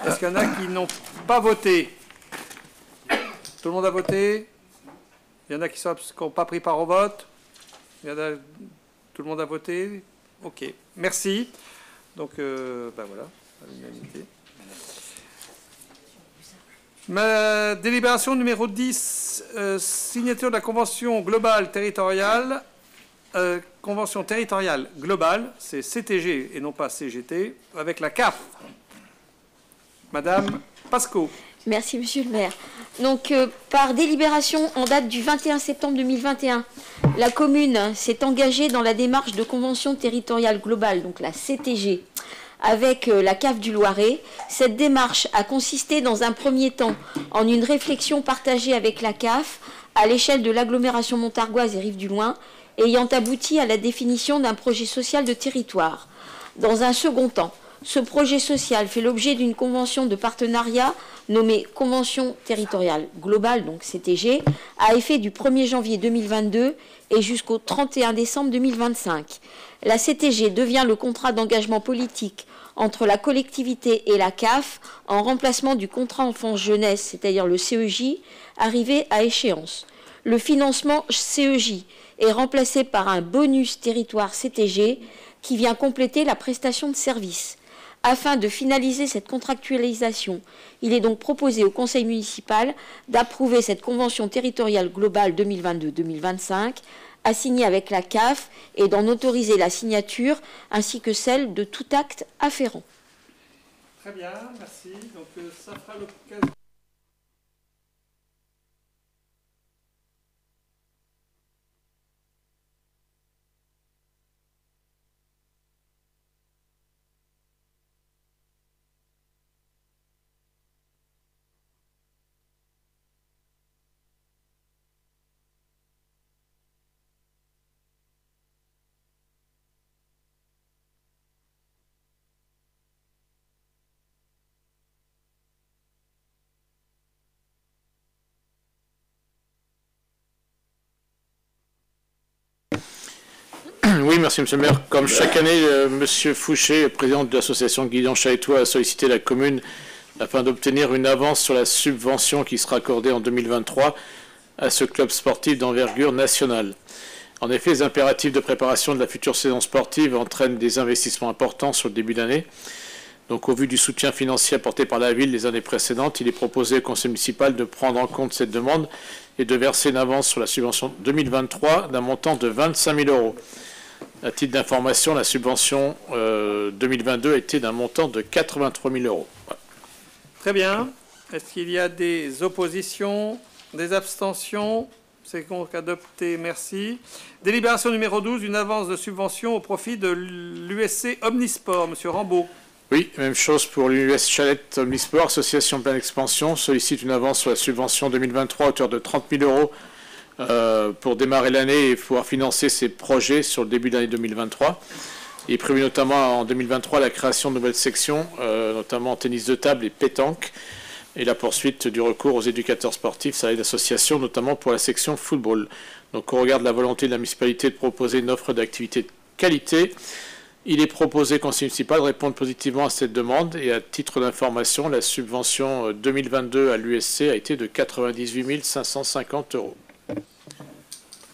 Est-ce qu'il y en a qui n'ont pas voté? Tout le monde a voté? Il y en a qui n'ont pas pris part au vote? Il y en a... Tout le monde a voté? Ok, merci. Donc, ben voilà, à l'unanimité. Ma délibération numéro 10, signature de la convention globale territoriale. Convention territoriale globale, c'est CTG et non pas CGT, avec la CAF. Madame Pasco. Merci, monsieur le maire. Donc, par délibération en date du 21 septembre 2021, la commune s'est engagée dans la démarche de convention territoriale globale, donc la CTG, avec la CAF du Loiret. Cette démarche a consisté dans un premier temps en une réflexion partagée avec la CAF à l'échelle de l'agglomération montargoise et Rive-du-Loing, ayant abouti à la définition d'un projet social de territoire. Dans un second temps, Ce projet social fait l'objet d'une convention de partenariat nommée Convention territoriale globale, donc CTG, à effet du 1er janvier 2022 et jusqu'au 31 décembre 2025. La CTG devient le contrat d'engagement politique entre la collectivité et la CAF en remplacement du contrat enfance-jeunesse, c'est-à-dire le CEJ, arrivé à échéance. Le financement CEJ est remplacé par un bonus territoire CTG qui vient compléter la prestation de service. Afin de finaliser cette contractualisation, il est donc proposé au Conseil municipal d'approuver cette convention territoriale globale 2022-2025 assignée avec la CAF et d'en autoriser la signature ainsi que celle de tout acte afférent. Très bien, merci. Donc ça fera l'occasion. Oui, merci Monsieur le maire. Comme chaque année, Monsieur Fouché, président de l'association Guidon Chalettois, a sollicité la commune afin d'obtenir une avance sur la subvention qui sera accordée en 2023 à ce club sportif d'envergure nationale. En effet, les impératifs de préparation de la future saison sportive entraînent des investissements importants sur le début d'année. Donc, au vu du soutien financier apporté par la ville les années précédentes, il est proposé au conseil municipal de prendre en compte cette demande et de verser une avance sur la subvention 2023 d'un montant de 25 000 €. À titre d'information, la subvention 2022 a été d'un montant de 83 000 €. Voilà. Très bien. Est-ce qu'il y a des oppositions, des abstentions? C'est donc adopté, merci. Délibération numéro 12, une avance de subvention au profit de l'USC Omnisport. Monsieur Rambaud. Oui, même chose pour l'US Chalette Omnisport, association pleine expansion, sollicite une avance sur la subvention 2023 à hauteur de 30 000 € pour démarrer l'année et pouvoir financer ses projets sur le début de l'année 2023. Il est prévu notamment en 2023 la création de nouvelles sections, notamment en tennis de table et pétanque, et la poursuite du recours aux éducateurs sportifs, salariés d'association, notamment pour la section football. Donc au regard de la volonté de la municipalité de proposer une offre d'activité de qualité, il est proposé au conseil municipal de répondre positivement à cette demande, et à titre d'information, la subvention 2022 à l'USC a été de 98 550 €.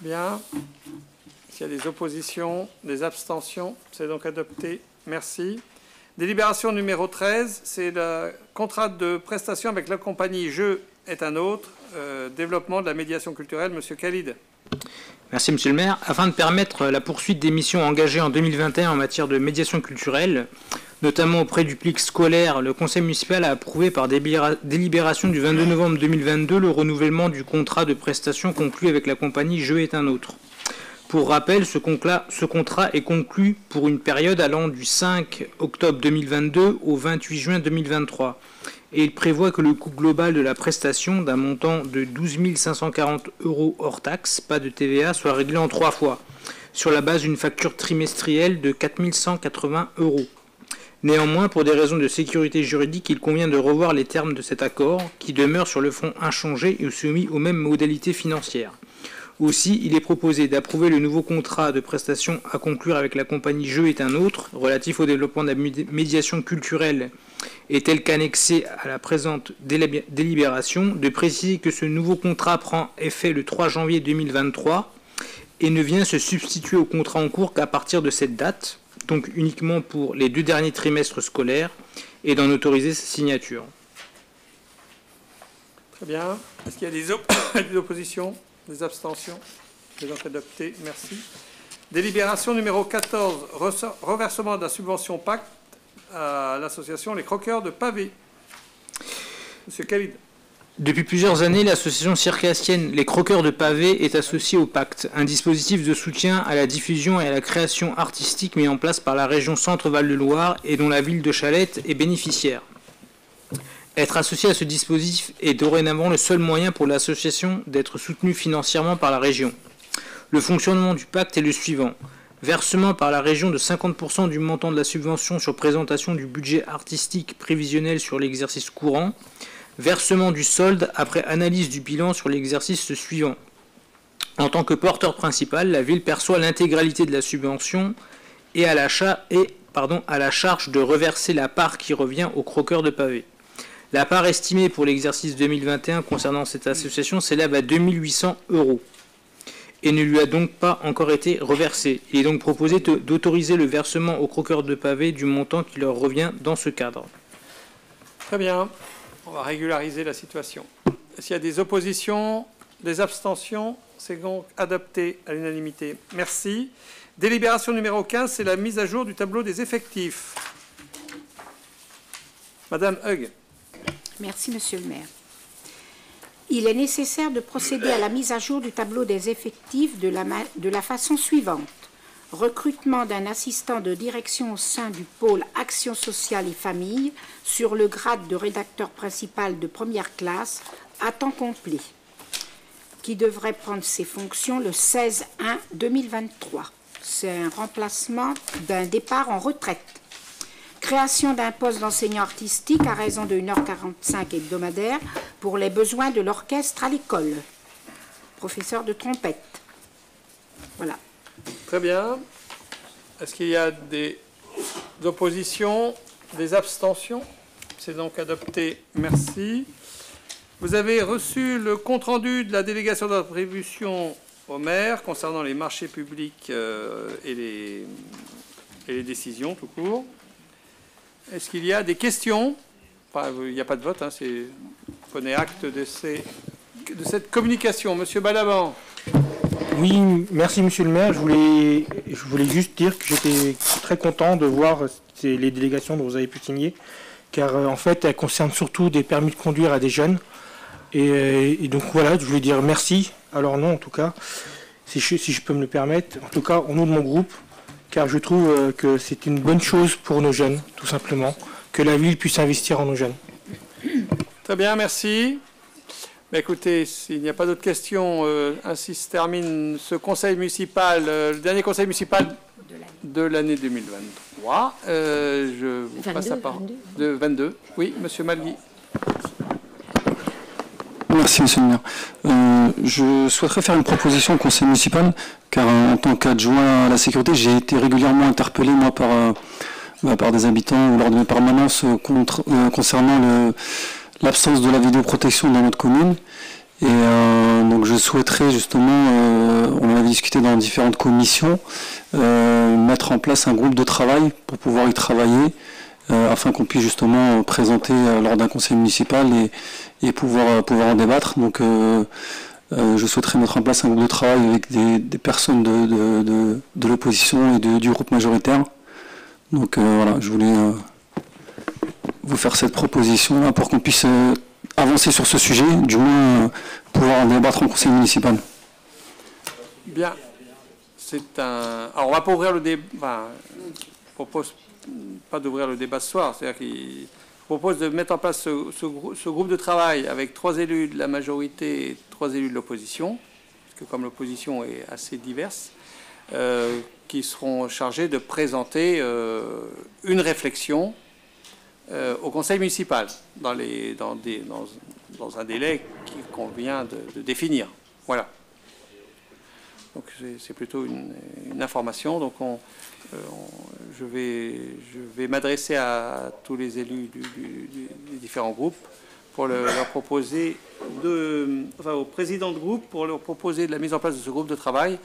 Bien. S'il y a des oppositions, des abstentions, c'est donc adopté. Merci. Délibération numéro 13, c'est le contrat de prestation avec la compagnie Jeu est un autre, développement de la médiation culturelle. Monsieur Khalid. Merci Monsieur le maire. Afin de permettre la poursuite des missions engagées en 2021 en matière de médiation culturelle, notamment auprès du public scolaire, le conseil municipal a approuvé par délibération du 22 novembre 2022 le renouvellement du contrat de prestation conclu avec la compagnie Jeu est un autre. Pour rappel, ce contrat est conclu pour une période allant du 5 octobre 2022 au 28 juin 2023. Et il prévoit que le coût global de la prestation d'un montant de 12 540 € hors taxe, pas de TVA, soit réglé en 3 fois, sur la base d'une facture trimestrielle de 4 180 €. Néanmoins, pour des raisons de sécurité juridique, il convient de revoir les termes de cet accord, qui demeure sur le fond inchangé et soumis aux mêmes modalités financières. Aussi, il est proposé d'approuver le nouveau contrat de prestation à conclure avec la compagnie Jeu est un autre, relatif au développement de la médiation culturelle et tel qu'annexé à la présente délibération, de préciser que ce nouveau contrat prend effet le 3 janvier 2023 et ne vient se substituer au contrat en cours qu'à partir de cette date, donc uniquement pour les 2 derniers trimestres scolaires, et d'en autoriser sa signature. Très bien. Est-ce qu'il y a des oppositions? Des abstentions? C'est donc adopté. Merci. Délibération numéro 14. Reversement de la subvention Pacte à l'association Les Croqueurs de Pavés. Monsieur Khalid. Depuis plusieurs années, l'association circassienne Les Croqueurs de Pavés est associée au Pacte, un dispositif de soutien à la diffusion et à la création artistique mis en place par la région Centre-Val de Loire et dont la ville de Chalette est bénéficiaire. Être associé à ce dispositif est dorénavant le seul moyen pour l'association d'être soutenue financièrement par la région. Le fonctionnement du pacte est le suivant. versement par la région de 50% du montant de la subvention sur présentation du budget artistique prévisionnel sur l'exercice courant, versement du solde après analyse du bilan sur l'exercice suivant. En tant que porteur principal, la ville perçoit l'intégralité de la subvention et à la charge de reverser la part qui revient au croqueur de pavés. La part estimée pour l'exercice 2021 concernant cette association s'élève à 2 800 € et ne lui a donc pas encore été reversée. Il est donc proposé d'autoriser le versement aux croqueurs de pavés du montant qui leur revient dans ce cadre. Très bien. On va régulariser la situation. S'il y a des oppositions, des abstentions, c'est donc adopté à l'unanimité. Merci. Délibération numéro 15, c'est la mise à jour du tableau des effectifs. Madame Hug. Merci, Monsieur le maire. Il est nécessaire de procéder à la mise à jour du tableau des effectifs de la façon suivante. Recrutement d'un assistant de direction au sein du pôle Action sociale et famille sur le grade de rédacteur principal de première classe à temps complet, qui devrait prendre ses fonctions le 16/1/2023. C'est un remplacement d'un départ en retraite. Création d'un poste d'enseignant artistique à raison de 1h45 hebdomadaire pour les besoins de l'orchestre à l'école. Professeur de trompette. Voilà. Très bien. Est-ce qu'il y a des oppositions, des abstentions? C'est donc adopté. Merci. Vous avez reçu le compte-rendu de la délégation d'attribution au maire concernant les marchés publics et les décisions tout court. Est-ce qu'il y a des questions? Enfin, il n'y a pas de vote, hein, prenez acte de cette communication. Monsieur Balaban. Oui, merci Monsieur le maire. Je voulais juste dire que j'étais très content de voir les délégations dont vous avez pu signer, car en fait, elles concernent surtout des permis de conduire à des jeunes. Et donc voilà, je voulais dire merci. Alors non, en tout cas, si je peux me le permettre, en tout cas au nom de mon groupe, car je trouve que c'est une bonne chose pour nos jeunes, tout simplement, que la ville puisse investir en nos jeunes. Très bien, merci. Mais écoutez, s'il n'y a pas d'autres questions, ainsi se termine ce conseil municipal, le dernier conseil municipal de l'année 2023. Je vous passe la parole. De 22. Oui, monsieur Malgui. Merci, monsieur le maire. Je souhaiterais faire une proposition au conseil municipal, car en tant qu'adjoint à la sécurité, j'ai été régulièrement interpellé, moi, par des habitants ou lors de mes permanences concernant l'absence de la vidéoprotection dans notre commune. Et donc je souhaiterais justement, on en avait discuté dans différentes commissions, mettre en place un groupe de travail pour pouvoir y travailler, afin qu'on puisse justement présenter lors d'un conseil municipal et pouvoir en débattre. Donc je souhaiterais mettre en place un groupe de travail avec des personnes de l'opposition et du groupe majoritaire. Donc voilà, je voulais vous faire cette proposition-là pour qu'on puisse avancer sur ce sujet, du moins pouvoir en débattre en conseil municipal. Bien. Alors on va pas ouvrir le débat. Enfin, je propose pas d'ouvrir le débat ce soir. C'est-à-dire qu'il propose de mettre en place ce groupe de travail avec 3 élus de la majorité et 3 élus de l'opposition, parce que comme l'opposition est assez diverse, qui seront chargés de présenter une réflexion au conseil municipal dans un délai qu'il convient de définir. Voilà. Donc c'est plutôt une information. Donc je vais m'adresser à tous les élus des différents groupes pour leur proposer au président de groupe pour leur proposer de la mise en place de ce groupe de travail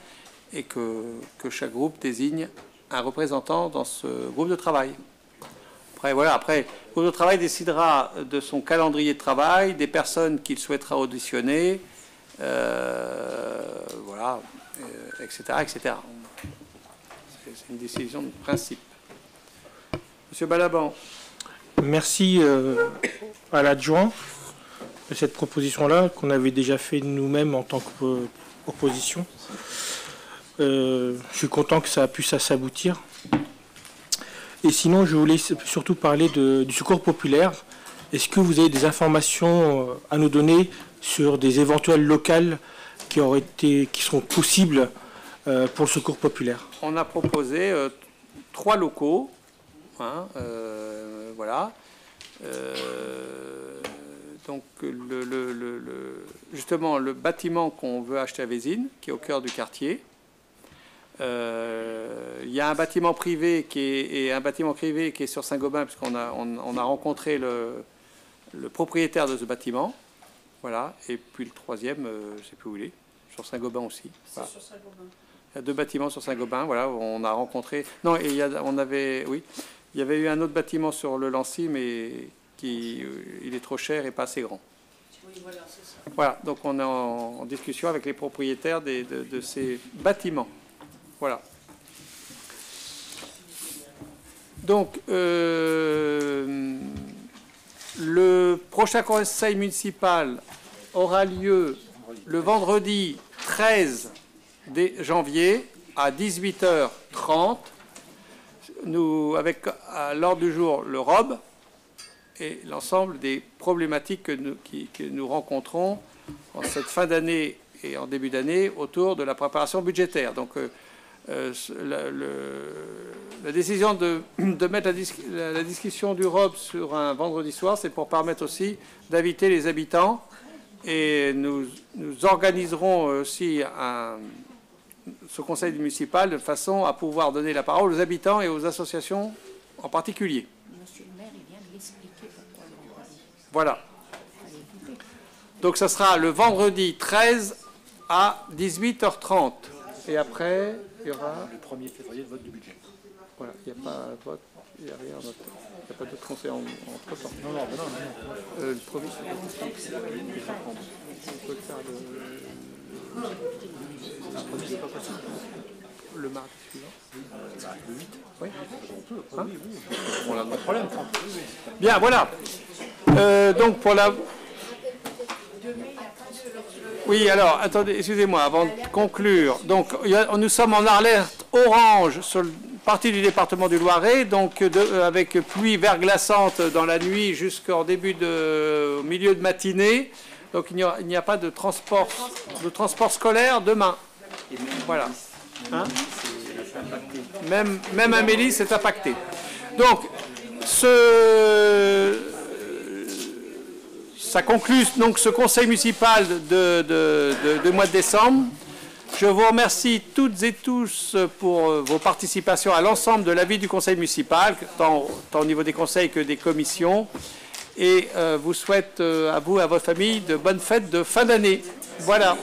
et que chaque groupe désigne un représentant dans ce groupe de travail. Après, le groupe de travail décidera de son calendrier de travail, des personnes qu'il souhaitera auditionner, etc., etc. C'est une décision de principe. Monsieur Balaban. Merci à l'adjoint de cette proposition-là, qu'on avait déjà fait nous-mêmes en tant qu'opposition. Je suis content que ça puisse s'aboutir. Et sinon, je voulais surtout parler du secours populaire. Est-ce que vous avez des informations à nous donner sur des éventuels locales qui seront possibles pour le secours populaire. On a proposé 3 locaux, hein, voilà. Donc justement le bâtiment qu'on veut acheter à Vézines, qui est au cœur du quartier. Il y a un bâtiment privé qui est sur Saint-Gobain, puisqu'on a rencontré le propriétaire de ce bâtiment. Voilà. Et puis le troisième, je ne sais plus où il est, sur Saint-Gobain aussi. Voilà. Sur Saint-Gobain. Il y a 2 bâtiments sur Saint-Gobain, voilà, on a rencontré. Non, et il y avait eu un autre bâtiment sur le Lancy, mais il est trop cher et pas assez grand. Oui, voilà, c'est ça. Voilà, donc on est en discussion avec les propriétaires de ces bâtiments. Voilà. Donc, le prochain conseil municipal aura lieu le vendredi 13 janvier à 18h30. Nous, avec à l'ordre du jour le ROB et l'ensemble des problématiques que nous rencontrons en cette fin d'année et en début d'année autour de la préparation budgétaire. Donc, la décision de mettre la discussion du ROB sur un vendredi soir, c'est pour permettre aussi d'inviter les habitants, et nous organiserons aussi ce conseil municipal de façon à pouvoir donner la parole aux habitants et aux associations en particulier. Monsieur le maire, il vient de l'expliquer pourquoi le vendredi. Voilà. Donc ça sera le vendredi 13 à 18h30. Et après, il y aura... Le 1er février, le vote du budget. Voilà, il n'y a pas de vote, il n'y a rien d'autre. Il n'y a pas de conseil entre-temps. Non. Le premier, c'est on peut faire le mardi suivant. Le 8. Oui. Hein, oui. On n'a pas de problème. Bien, voilà. Donc pour la... Oui, alors, attendez, excusez-moi, avant de conclure. Donc, nous sommes en alerte orange sur le partie du département du Loiret, donc avec pluie verglaçante dans la nuit jusqu'au au milieu de matinée. Donc, il n'y a pas de transport scolaire demain. Voilà. Hein? Même Amélie s'est impactée. Donc, ça conclut donc ce conseil municipal de mois de décembre. Je vous remercie toutes et tous pour vos participations à l'ensemble de la vie du conseil municipal, tant au niveau des conseils que des commissions. Et vous souhaite à vous et à votre famille de bonnes fêtes de fin d'année. Voilà.